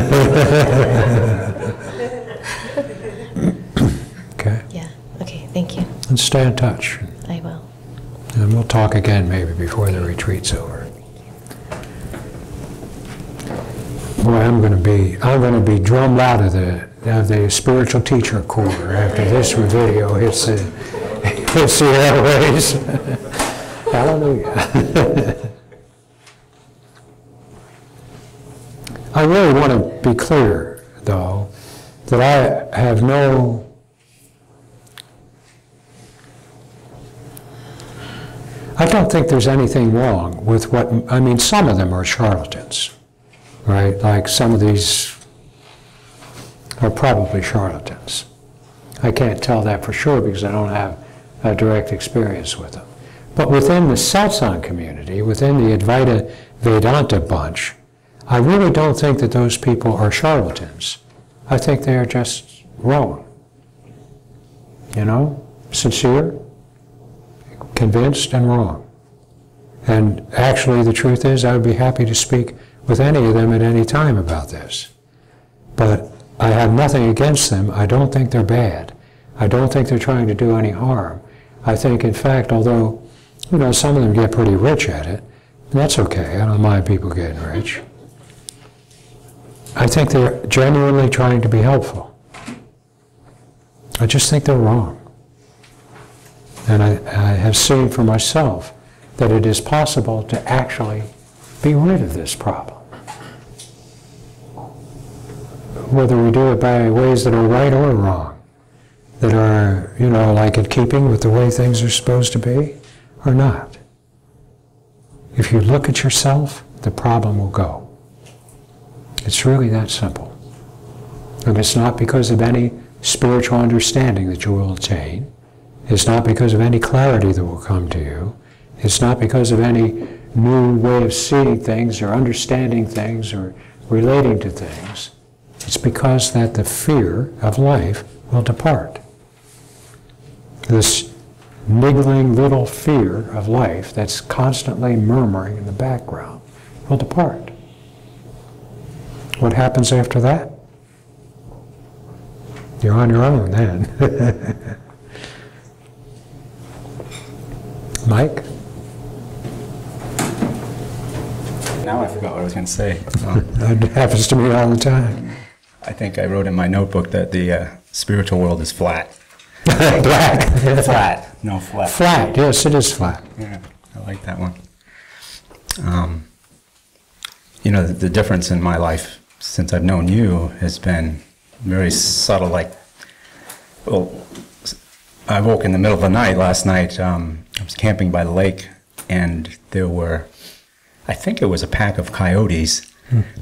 Okay. Yeah. Okay. Thank you. And stay in touch. I will. And we'll talk again maybe before the retreat's over. Boy, I'm going to be drummed out of the spiritual teacher corps after this video hits the airways. Hallelujah. I really want to be clear, though, that I have no I don't think there's anything wrong with what, I mean, some of them are charlatans, right? Like some of these are probably charlatans. I can't tell that for sure because I don't have a direct experience with them. But within the satsang community, within the Advaita Vedanta bunch, I really don't think that those people are charlatans. I think they are just wrong. You know, sincere, convinced, and wrong. And actually, the truth is, I would be happy to speak with any of them at any time about this. But I have nothing against them. I don't think they're bad. I don't think they're trying to do any harm. I think, in fact, although, you know, some of them get pretty rich at it, that's okay. I don't mind people getting rich. I think they're genuinely trying to be helpful. I just think they're wrong. And I have seen for myself that it is possible to actually be rid of this problem. Whether we do it by ways that are right or wrong, that are, like in keeping with the way things are supposed to be, or not. If you look at yourself, the problem will go. It's really that simple. And it's not because of any spiritual understanding that you will attain. It's not because of any clarity that will come to you. It's not because of any new way of seeing things or understanding things or relating to things. It's because that the fear of life will depart. This niggling little fear of life that's constantly murmuring in the background will depart. What happens after that? You're on your own then. Mike? Now I forgot what I was going to say. That happens to me all the time. I think I wrote in my notebook that the spiritual world is flat. Black. Flat, no flat. Flat, yes, it is flat. Yeah, I like that one. The difference in my life since I've known you has been very subtle. I woke in the middle of the night last night. I was camping by the lake, and there were, I think it was a pack of coyotes,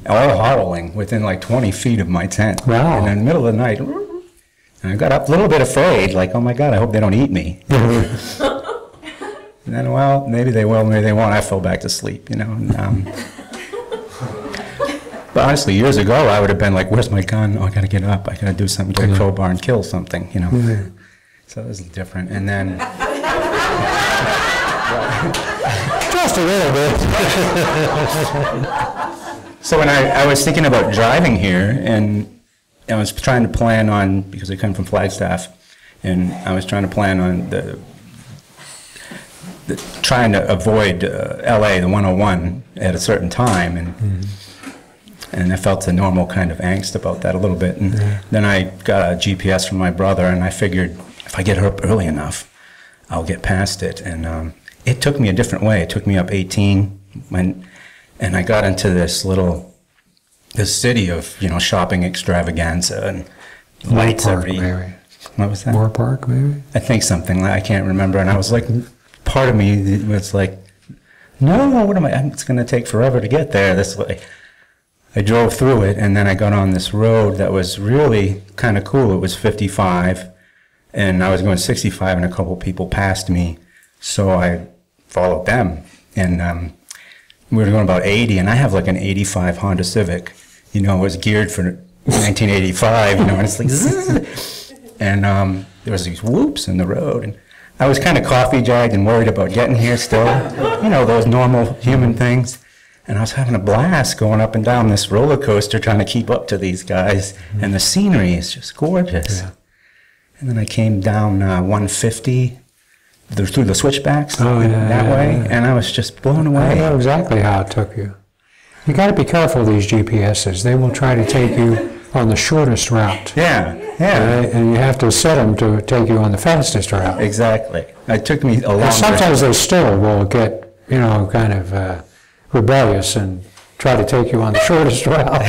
all howling within like 20 feet of my tent. Wow. And in the middle of the night, and I got up a little bit afraid, like, oh my God, I hope they don't eat me. And then, well, maybe they will, maybe they won't. I fell back to sleep, But honestly, years ago, I would have been like, where's my gun? Oh, I got to get up. I got to do something, get a crowbar and kill something, So it was different. And then... Just a little bit. So when I was thinking about driving here, and I was trying to plan on, because I come from Flagstaff, and I was trying to plan on trying to avoid LA, the 101, at a certain time, and I felt the normal kind of angst about that a little bit. And then I got a GPS from my brother, and I figured if I get up early enough, I'll get past it. And it took me a different way. It took me up 18, and I got into this city of, shopping extravaganza and lights every... Maybe. What was that? Moore Park, maybe? I think something. I can't remember. And I was like, part of me was like, no, what am I? It's going to take forever to get there this way. I drove through it, and then I got on this road that was really kind of cool. It was 55, and I was going 65, and a couple people passed me, so I followed them. And we were going about 80, and I have like an 85 Honda Civic. It was geared for 1985, and it's like, zzz. And there was these whoops in the road, and I was kind of coffee-jagged and worried about getting here still, those normal human things. And I was having a blast going up and down this roller coaster trying to keep up to these guys. And the scenery is just gorgeous. Yeah. And then I came down 150 through the switchbacks that way. Yeah. And I was just blown away. I know exactly how it took you. You got to be careful of these GPSs. They will try to take you on the shortest route. Yeah. And you have to set them to take you on the fastest route. Exactly. It took me a long time. And sometimes they still will get, kind of... rebellious and try to take you on the shortest route.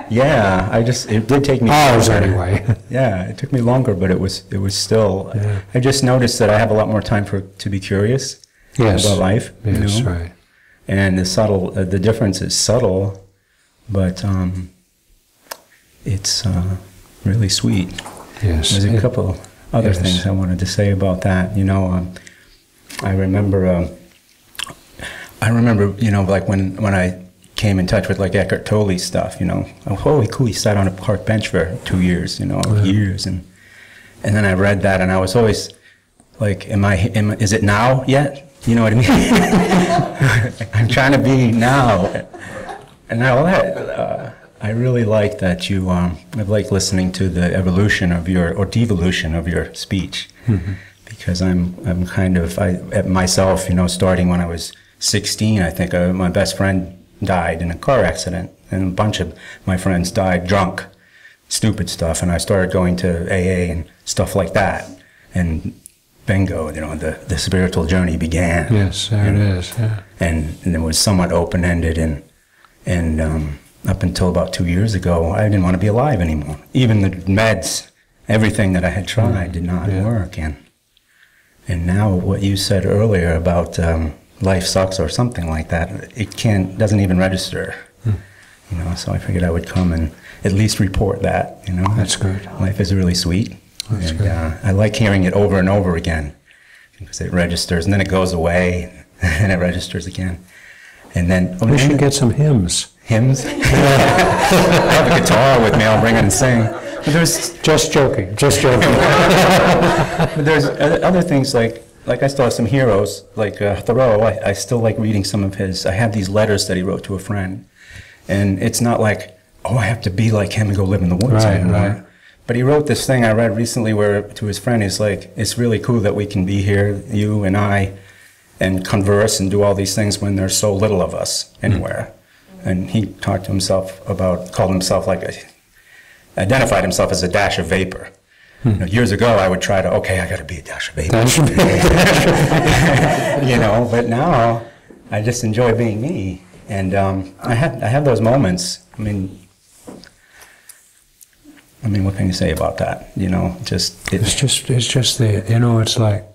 Yeah, it did take me hours anyway. Yeah, it took me longer, but it was still. Yeah. I just noticed that I have a lot more time to be curious about life. Yes, right. And the difference is subtle, but it's really sweet. Yes. There's a couple other things I wanted to say about that. I remember. Like when I came in touch with like Eckhart Tolle's stuff, oh, holy cool, he sat on a park bench for 2 years, years, and then I read that, and I was always like, is it now yet? You know what I mean? I'm trying to be now, and all that. I really like that you. I like listening to the evolution of or devolution of your speech, because I'm kind of myself, starting when I was 16, I think my best friend died in a car accident, and a bunch of my friends died drunk, stupid stuff, and I started going to AA and stuff like that, and bingo, you know, the spiritual journey began. Yes, there it is. Yeah. And it was somewhat open-ended, and up until about 2 years ago, I didn't want to be alive anymore. Even the meds, everything that I had tried did not work. And now what you said earlier about life sucks or something like that, it doesn't even register. You know, so I figured I would come and at least report that, you know. That's good. Life is really sweet. That's good. I like hearing it over and over again because it registers, and then it goes away, and it registers again. And then... We should get some hymns. Hymns? I have a guitar with me, I'll bring it and sing. But there's... Just joking, just joking. But there's other things like I still have some heroes, like Thoreau. I still like reading some of his. I have these letters that he wrote to a friend. And it's not like, oh, I have to be like him and go live in the woods anymore. Right. But he wrote this thing I read recently where to his friend, he's like, it's really cool that we can be here, you and I, and converse and do all these things when there's so little of us anywhere. And he talked to himself about, called himself identified himself as a dash of vapor. You know, years ago, I would try to, okay, I got to be a dash of vapor. You know, but now I just enjoy being me. And I have those moments. I mean, what can you say about that? You know, it's just the, you know, it's like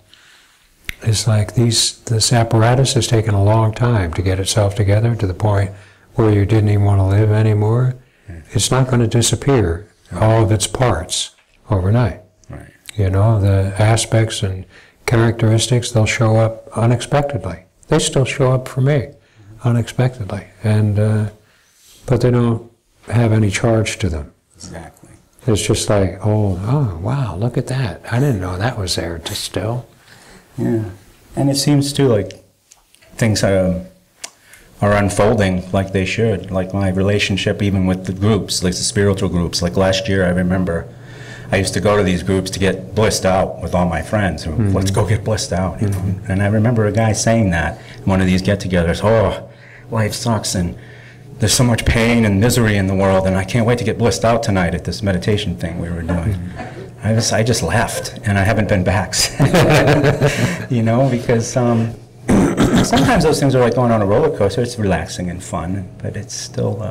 this apparatus has taken a long time to get itself together to the point where you didn't even want to live anymore. It's not going to disappear, all of its parts, overnight. Right. You know, the aspects and characteristics, they'll show up unexpectedly. They still show up for me unexpectedly, and but they don't have any charge to them. Exactly. It's just like, oh, wow, look at that. I didn't know that was there just still. Yeah. And it seems too like things are unfolding like they should. Like my relationship even with the groups, like the spiritual groups. Like last year I remember I used to go to these groups to get blissed out with all my friends. Let's go get blissed out, you know. And I remember a guy saying that in one of these get-togethers, oh, life sucks and there's so much pain and misery in the world and I can't wait to get blissed out tonight at this meditation thing we were doing. I just left and I haven't been back since. You know, because sometimes those things are like going on a roller coaster. It's relaxing and fun, but it's still,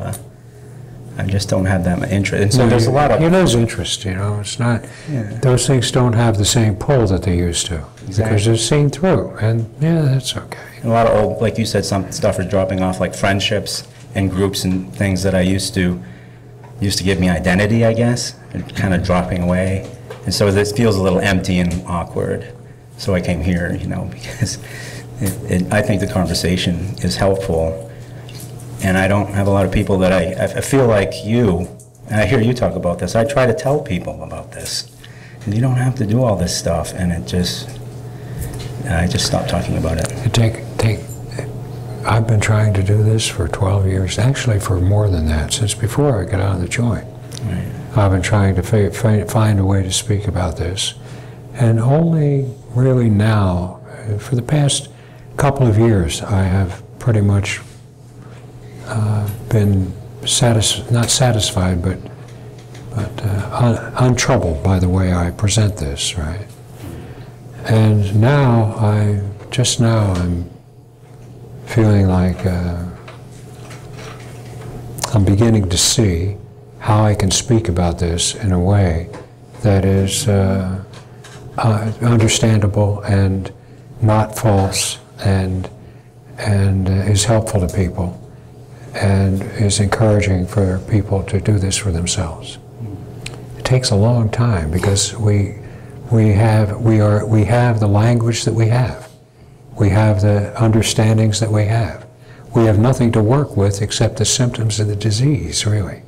I just don't have that much interest. And so there's a lot of... You lose interest, you know. It's not... Yeah. Those things don't have the same pull that they used to. Exactly. Because they're seen through, and yeah, that's okay. And a lot of old, like you said, some stuff is dropping off, like friendships and groups and things that I used to give me identity, I guess, and kind of dropping away. And so this feels a little empty and awkward. So I came here, you know, because I think the conversation is helpful. And I don't have a lot of people that I feel like you, and I hear you talk about this, I try to tell people about this. And you don't have to do all this stuff, and I just stopped talking about it. I've been trying to do this for 12 years, actually for more than that, since before I got out of the joint. Right. I've been trying to find a way to speak about this. And only really now, for the past couple of years, I have pretty much been not satisfied, but untroubled by the way I present this, right? And now I'm feeling like I'm beginning to see how I can speak about this in a way that is understandable and not false and is helpful to people and is encouraging for people to do this for themselves. It takes a long time because we have the language that we have. We have the understandings that we have. We have nothing to work with except the symptoms of the disease, really.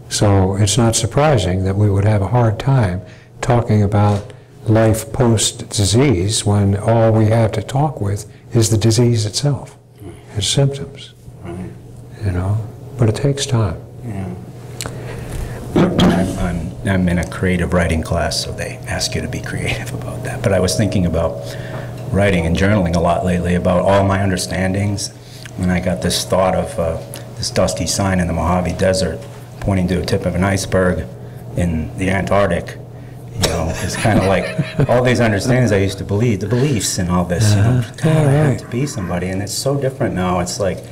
So it's not surprising that we would have a hard time talking about life post-disease when all we have to talk with is the disease itself, its symptoms. Right. You know, but it takes time. Yeah. I'm in a creative writing class, so they ask you to be creative about that. But I was thinking about writing and journaling a lot lately about all my understandings. And I got this thought of this dusty sign in the Mojave Desert pointing to the tip of an iceberg in the Antarctic. You know, it's kind of like all these understandings I used to believe, the beliefs and all this. You know, God, I have to be somebody, and it's so different now. It's like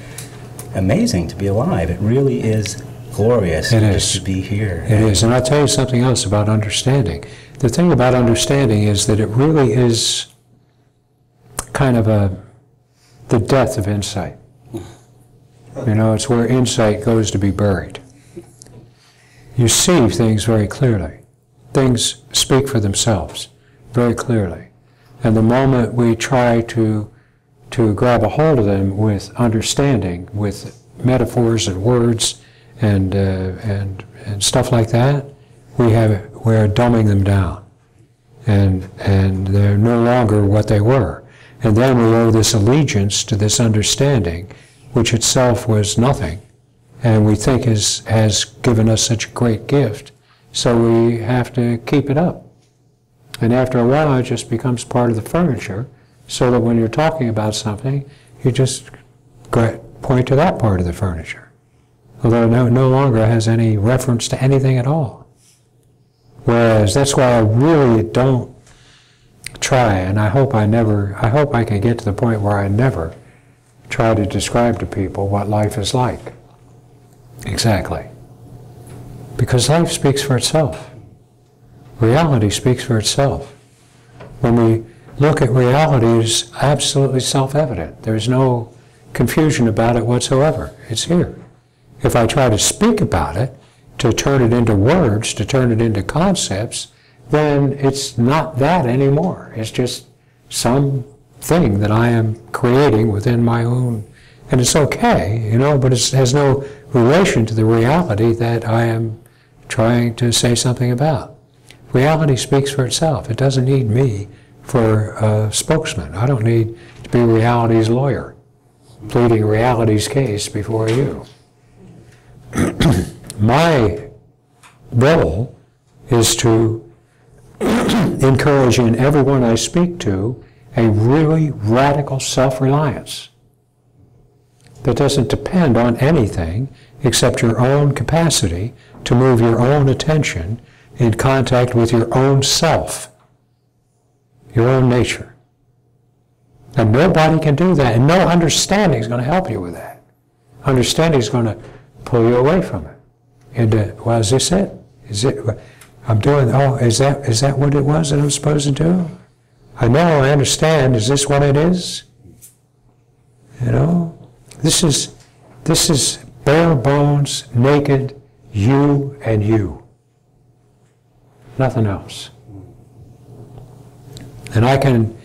amazing to be alive. It really is glorious just to be here. It is, and I'll tell you something else about understanding. The thing about understanding is that it really is kind of the death of insight. You know, it's where insight goes to be buried. You see things very clearly. Things speak for themselves very clearly. And the moment we try to grab a hold of them with understanding, with metaphors and words and stuff like that, we're dumbing them down. And they're no longer what they were. And then we owe this allegiance to this understanding, which itself was nothing, and we think has given us such a great gift, so we have to keep it up. And after a while, it just becomes part of the furniture, so that when you're talking about something, you just point to that part of the furniture, although it no longer has any reference to anything at all. Whereas that's why I really don't try, and I hope I can get to the point where I never try to describe to people what life is like. Exactly. Because life speaks for itself. Reality speaks for itself. When we look at reality, it's absolutely self-evident. There's no confusion about it whatsoever. It's here. If I try to speak about it, to turn it into words, to turn it into concepts, then it's not that anymore. It's just some thing that I am creating within my own, and it's okay, you know, but it has no relation to the reality that I am trying to say something about. Reality speaks for itself. It doesn't need me for a spokesman. I don't need to be reality's lawyer, pleading reality's case before you. My role is to encourage in everyone I speak to a really radical self-reliance that doesn't depend on anything except your own capacity to move your own attention in contact with your own self, your own nature. And nobody can do that, and no understanding is going to help you with that. Understanding is going to pull you away from it. And, well, is this it? Is it? I'm doing, oh, is that what it was that I'm supposed to do? I know, I understand. Is this what it is? You know, this is bare bones, naked, you and you. Nothing else. And I can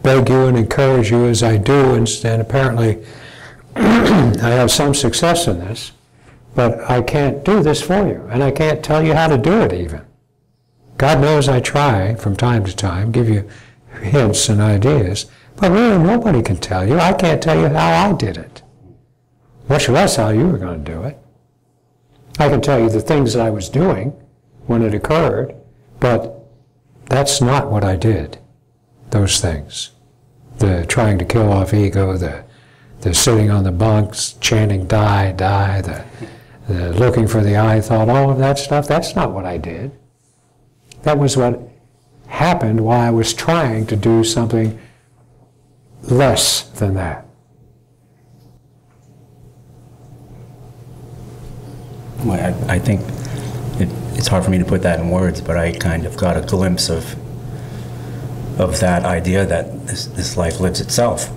beg you and encourage you as I do, and apparently I have some success in this, but I can't do this for you, and I can't tell you how to do it even. God knows I try from time to time, give you hints and ideas, but really nobody can tell you. I can't tell you how I did it, much less how you were going to do it. I can tell you the things that I was doing when it occurred, but that's not what I did, those things. The trying to kill off ego, the sitting on the bunks, chanting die, die, the looking for the I thought, all of that stuff, that's not what I did. That was what happened while I was trying to do something less than that. Well, I think it's hard for me to put that in words, but I kind of got a glimpse of that idea that this life lives itself.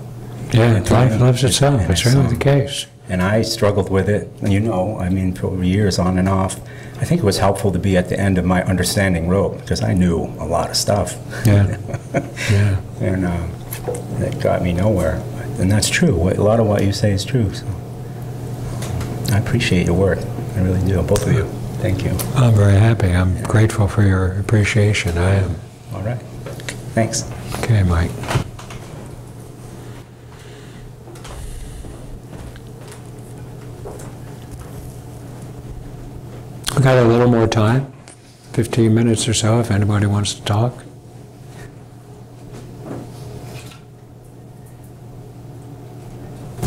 Yeah, life lives itself. It's really the case. And I struggled with it, you know, I mean, for years on and off. I think it was helpful to be at the end of my understanding rope, because I knew a lot of stuff. Yeah. Yeah. And that got me nowhere. And that's true. A lot of what you say is true. So I appreciate your work. I really do, both of you. Thank you. I'm very happy. I'm grateful for your appreciation. I am. All right. Thanks. Okay, Mike. We've got a little more time, 15 minutes or so, if anybody wants to talk.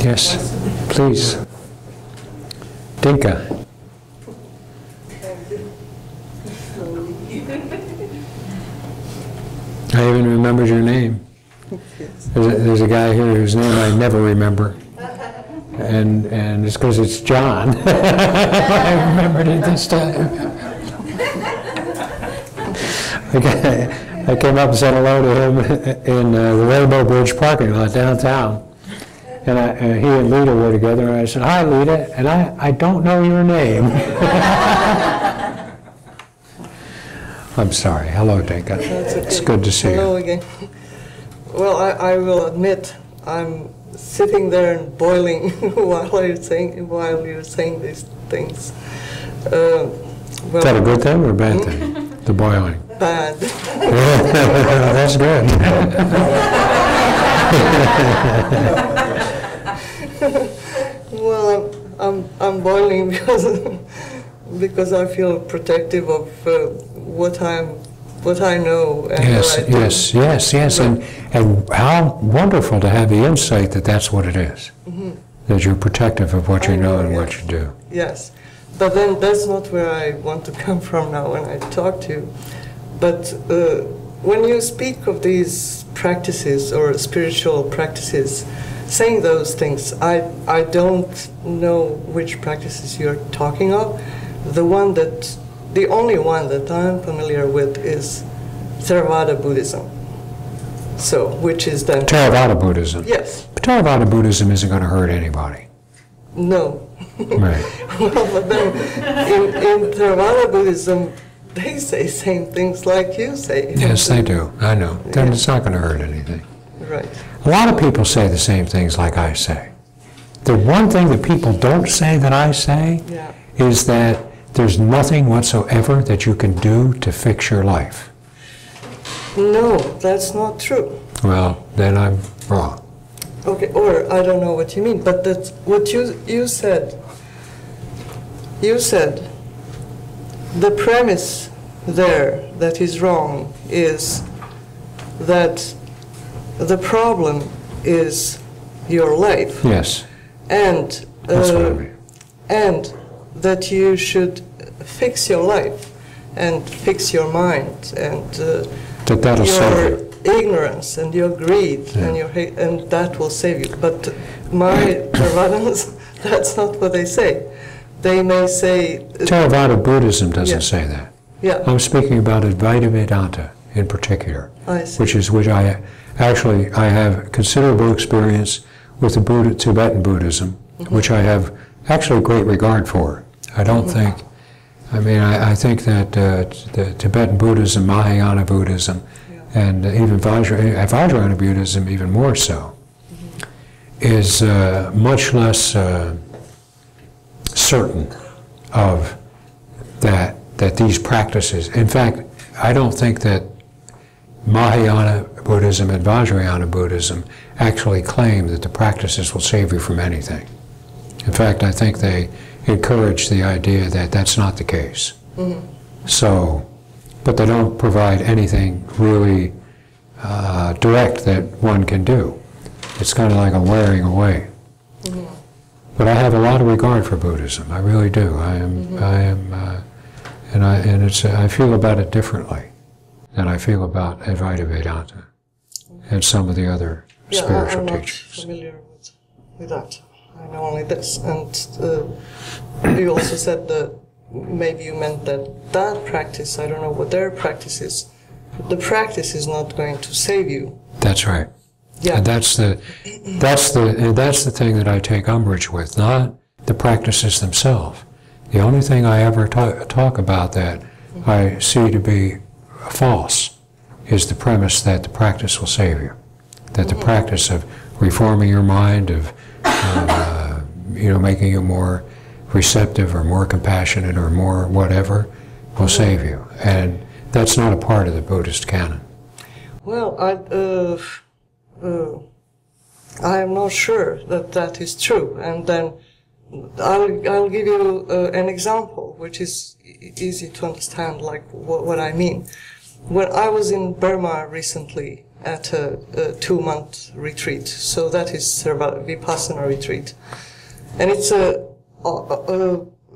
Yes, please. Dinka. I even remembered your name. There's a guy here whose name I never remember. And it's because it's John. I remembered it this time. I came up and said hello to him in the Rainbow Bridge parking lot downtown. And he and Lita were together, and I said, "Hi, Lita," and I don't know your name. I'm sorry. Hello, Dinka. That's okay. It's good to see you. Hello again. Well, I will admit, I'm sitting there and boiling while you're saying these things. Well, Is that a good thing or a bad thing? The boiling. Bad. That's good. Well, I'm boiling because I feel protective of what I know. And Yes, and how wonderful to have the insight that that's what it is. That you're protective of what you know and what you do. Yes, but then that's not where I want to come from now when I talk to you. But when you speak of these practices or spiritual practices, saying those things, I don't know which practices you're talking of. The only one that I'm familiar with is Theravada Buddhism. So, which is then... Theravada Buddhism? Yes. But Theravada Buddhism isn't going to hurt anybody. No. Right. Well, but then in Theravada Buddhism, they say same things like you say. Yes, they do. I know. Then it's not going to hurt anything. Right. A lot of people say the same things like I say. The one thing that people don't say that I say is that there's nothing whatsoever that you can do to fix your life. No, that's not true. Well, then I'm wrong. Okay, or I don't know what you mean, but that's what you said. You said the premise there that is wrong is that the problem is your life. Yes. And That's what I mean. and that you should fix your life and fix your mind and That'll save your you. ignorance and your greed and your hate, and that will save you. But my Theravadins, that's not what they say. They may say... Theravada Buddhism doesn't say that. Yeah. I'm speaking about Advaita Vedanta in particular, I see. which I have considerable experience with the Tibetan Buddhism, which I have actually great regard for. I don't think, I think that the Tibetan Buddhism, Mahayana Buddhism, and even Vajrayana Buddhism even more so, is much less certain of that these practices. In fact, I don't think that Mahayana Buddhism and Vajrayana Buddhism actually claim that the practices will save you from anything. In fact, I think they encourage the idea that that's not the case. So, but they don't provide anything really direct that one can do. It's kind of like a wearing away. But I have a lot of regard for Buddhism. I really do. I feel about it differently than I feel about Advaita Vedanta and some of the other spiritual teachers. I'm not familiar with that. I know only this. And you also said that maybe you meant that practice, I don't know what their practice is, the practice is not going to save you. That's right. Yeah. And that's the thing that I take umbrage with, not the practices themselves. The only thing I ever talk about that I see to be false is the premise that the practice will save you. That the practice of reforming your mind, of making you more receptive or more compassionate or more whatever will save you. And that's not a part of the Buddhist canon. Well, I am not sure that is true. And then I'll give you an example, which is easy to understand, like what I mean. When I was in Burma recently at a 2-month retreat, so that is Vipassana retreat, and it's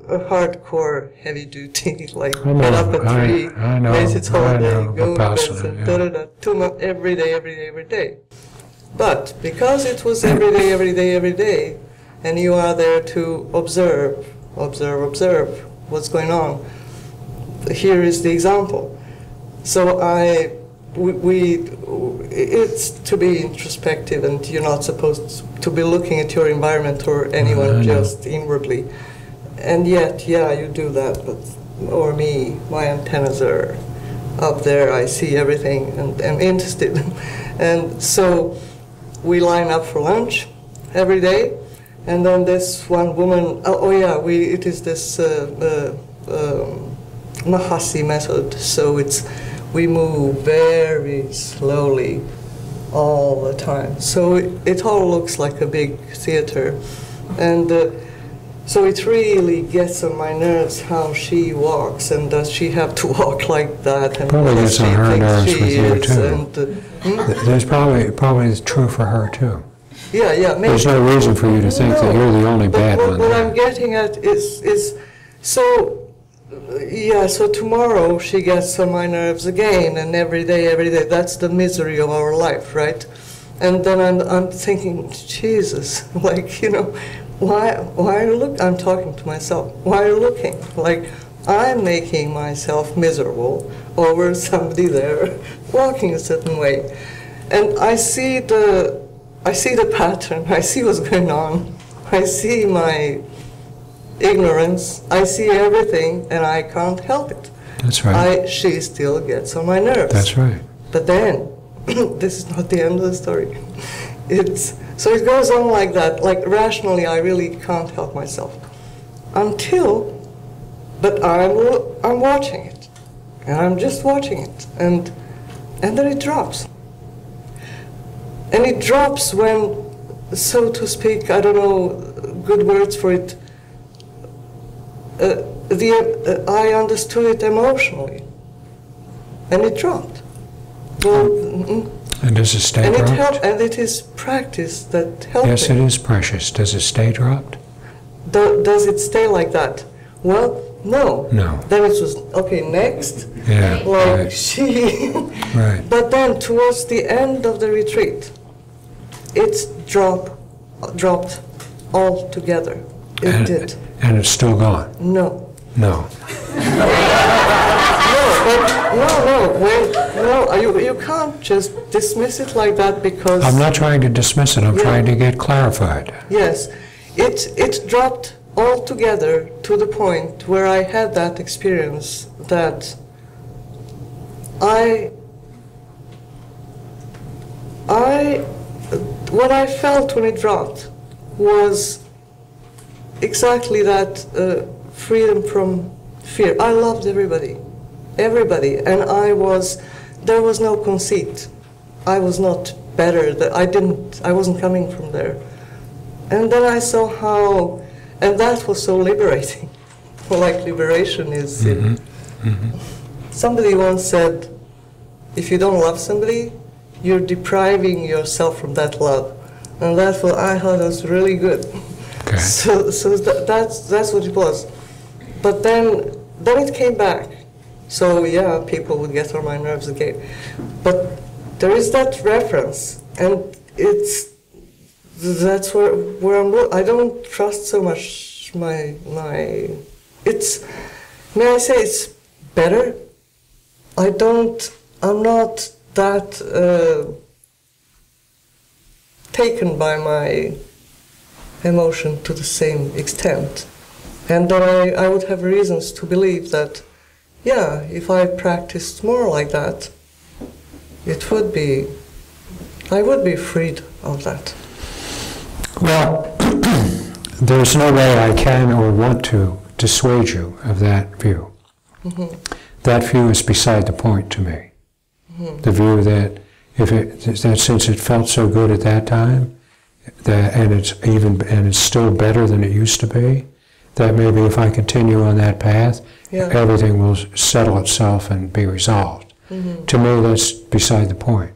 a hardcore, heavy duty, like I know, get up at 3, I know, raise its holiday, I know, go to bed, Vipassana, and yeah. da-da-da, 2 months, every day. But because it was every day, and you are there to observe what's going on, here is the example. So it's to be introspective, and you're not supposed to be looking at your environment or anyone just inwardly. And yet, yeah, you do that, or me, my antennas are up there, I see everything, and I'm interested. And so we line up for lunch every day, and then this one woman, it is this Mahasi method, so we move very slowly all the time. So it all looks like a big theater. And so it really gets on my nerves how she walks, and does she have to walk like that? And Probably gets on her nerves with you too. And, There's probably true for her too. yeah, maybe. There's no reason for you to think that you're the only bad one. What there. I'm getting at is so. Yeah, so tomorrow she gets on my nerves again, and every day, that's the misery of our life, right? And then I'm thinking, Jesus, like, why are you looking? I'm talking to myself. Why are you looking? Like, I'm making myself miserable over somebody there walking a certain way. And I see the pattern, I see what's going on, I see my ignorance, I see everything, and I can't help it. That's right. She still gets on my nerves. That's right. But then, this is not the end of the story. So it goes on like that. Like rationally, I really can't help myself. But I'm watching it, and I'm just watching it, and then it drops. And it drops when, so to speak, I don't know good words for it. I understood it emotionally, and it dropped. Well, And does it stay dropped? And it is practice that helps. Yes, it is precious. Does it stay dropped? Does it stay like that? Well, no. No. Then it was, okay, next. Yeah. Like Right. Right. But then towards the end of the retreat, it's dropped altogether. It did. And it's still gone? No. No. You can't just dismiss it like that because... I'm not trying to dismiss it. I'm trying to get clarified. Yes. It dropped altogether to the point where I had that experience that what I felt when it dropped was exactly that freedom from fear. I loved everybody, and there was no conceit. I was not better. I wasn't coming from there. And then I saw how, and that was so liberating. Like liberation is. Somebody once said, if you don't love somebody, you're depriving yourself from that love. And that's what I thought was really good. Okay. So that's what it was. But then it came back. So yeah, people would get on my nerves again. But there is that reference, and that's where I'm. I don't trust so much my. It's. May I say it's better? I'm not that taken by my emotion to the same extent. And then I would have reasons to believe that, yeah, if I practiced more like that, I would be freed of that. Well, there's no way I can or want to dissuade you of that view. That view is beside the point to me. The view that that since it felt so good at that time, and it's still better than it used to be, that maybe if I continue on that path, everything will settle itself and be resolved. To me, that's beside the point.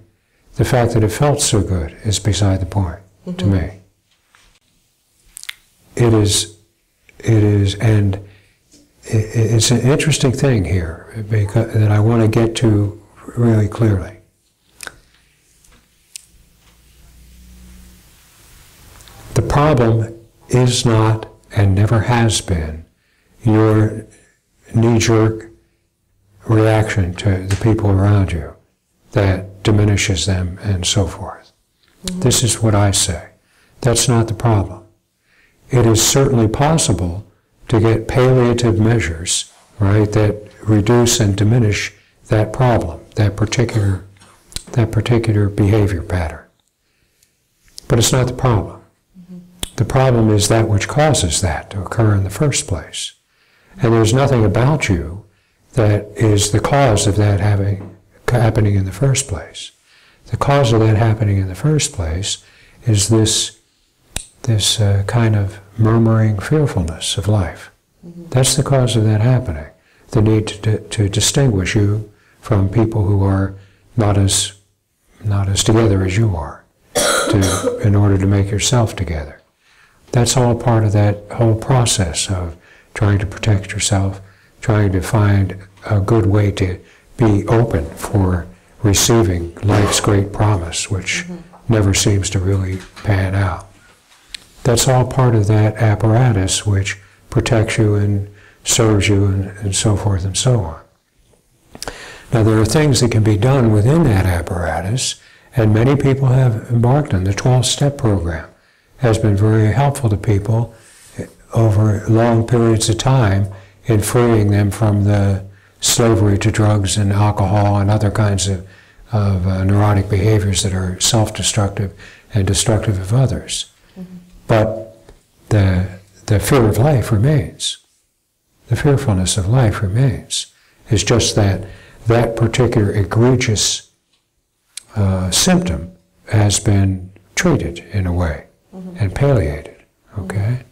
The fact that it felt so good is beside the point to me. It is, and it's an interesting thing here because, that I want to get to really clearly. The problem is not and never has been your knee-jerk reaction to the people around you that diminishes them and so forth. This is what I say. That's not the problem. It is certainly possible to get palliative measures, right, that reduce and diminish that problem, that particular behavior pattern. But it's not the problem. The problem is that which causes that to occur in the first place. And there's nothing about you that is the cause of that happening in the first place. The cause of that happening in the first place is this kind of murmuring fearfulness of life. That's the cause of that happening. The need to distinguish you from people who are not as together as you are, in order to make yourself together. That's all part of that whole process of trying to protect yourself, trying to find a good way to be open for receiving life's great promise, which never seems to really pan out. That's all part of that apparatus which protects you and serves you and so forth and so on. Now there are things that can be done within that apparatus, and many people have embarked on. The 12-step program has been very helpful to people over long periods of time in freeing them from the slavery to drugs and alcohol and other kinds of neurotic behaviors that are self-destructive and destructive of others. But the fear of life remains. The fearfulness of life remains. It's just that that particular egregious symptom has been treated in a way and palliated, okay?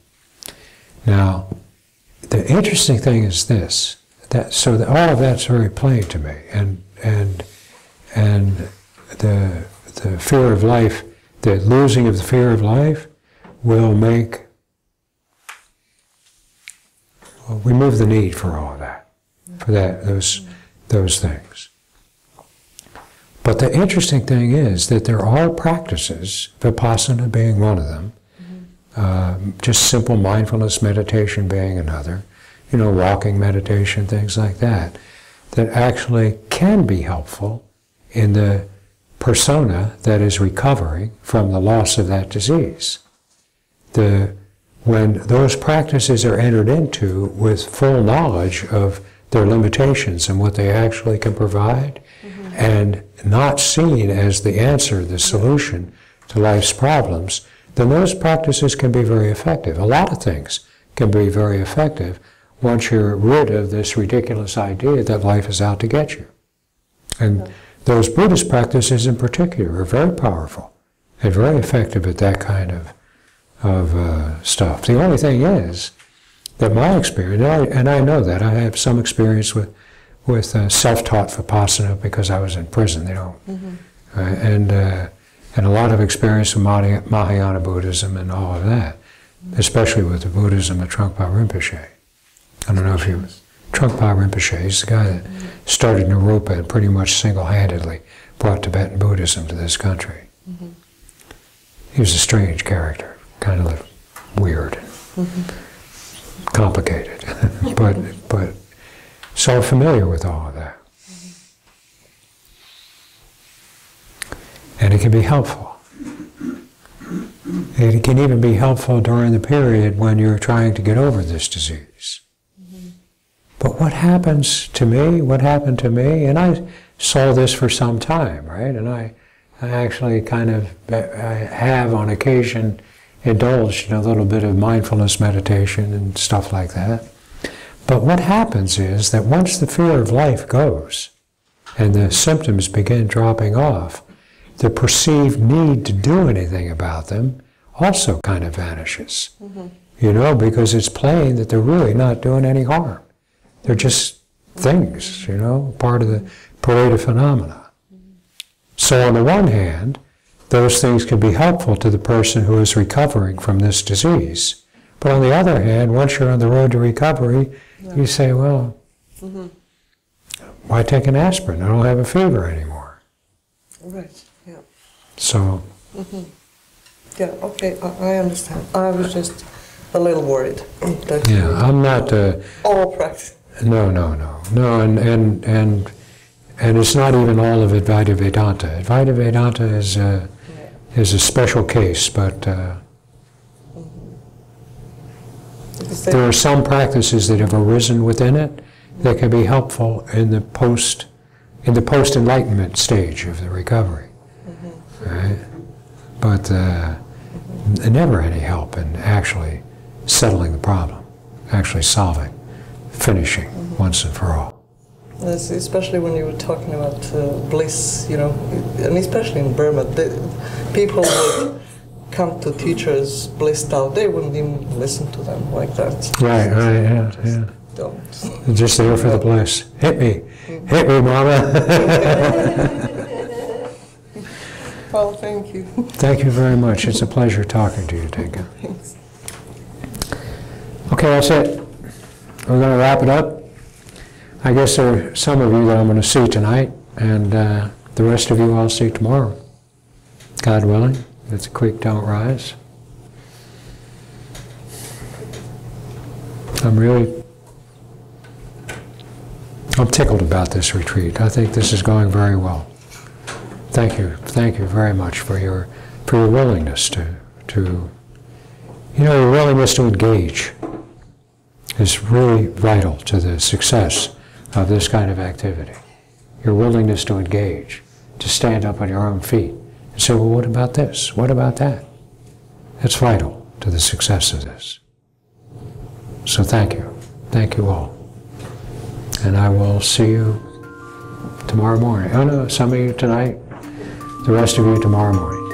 Now, the interesting thing is this, all of that's very plain to me, and the fear of life, the losing of the fear of life will remove the need for all of that, for those things. But the interesting thing is that there are practices, Vipassana being one of them, just simple mindfulness meditation being another, walking meditation, things like that, that actually can be helpful in the persona that is recovering from the loss of that disease. When those practices are entered into with full knowledge of their limitations and what they actually can provide, and not seen as the answer, the solution to life's problems, then those practices can be very effective. A lot of things can be very effective once you're rid of this ridiculous idea that life is out to get you. And those Buddhist practices in particular are very powerful and very effective at that kind of stuff. The only thing is that my experience, and I know that, I have some experience with self-taught Vipassana because I was in prison, and a lot of experience with Mahayana Buddhism and all of that, especially with the Buddhism of Trungpa Rinpoche. I don't know if you... Trungpa Rinpoche, he's the guy that started Naropa and pretty much single-handedly brought Tibetan Buddhism to this country. He was a strange character, kind of weird, complicated, but so familiar with all of that. And it can be helpful. It can even be helpful during the period when you're trying to get over this disease. But what happened to me, and I saw this for some time, right? And I actually I have on occasion indulged in a little bit of mindfulness meditation and stuff like that. But what happens is that once the fear of life goes and the symptoms begin dropping off, the perceived need to do anything about them also kind of vanishes. Because it's plain that they're really not doing any harm. They're just things, part of the parade of phenomena. So on the one hand, those things can be helpful to the person who is recovering from this disease. But on the other hand, once you're on the road to recovery, You say, well, why take an aspirin? I don't have a fever anymore. Right, yeah. So, Yeah, okay, I understand. I was just a little worried. That yeah, I'm not, all practice. no, and it's not even all of Advaita Vedanta. Advaita Vedanta is a special case, but there are some practices that have arisen within it that can be helpful in the post-enlightenment stage of the recovery, right? But never any help in actually settling the problem, actually solving, finishing once and for all. Yes, especially when you were talking about bliss, you know, and especially in Burma, people would come to teachers blissed out. They wouldn't even listen to them like that. Right, yeah. Don't. They're just there for the bliss. Hit me, mama. Well, thank you. Thank you very much. It's a pleasure talking to you, Tinka. Thanks. Okay, that's it. We're going to wrap it up. I guess there are some of you that I'm going to see tonight, and the rest of you I'll see tomorrow. God willing, if the creek don't rise. I'm tickled about this retreat. I think this is going very well. Thank you very much for your willingness to your willingness to engage is really vital to the success of this kind of activity. Your willingness to engage, to stand up on your own feet and say, well, what about this? What about that? That's vital to the success of this. So thank you. Thank you all. And I will see you tomorrow morning. Oh no, some of you tonight, the rest of you tomorrow morning.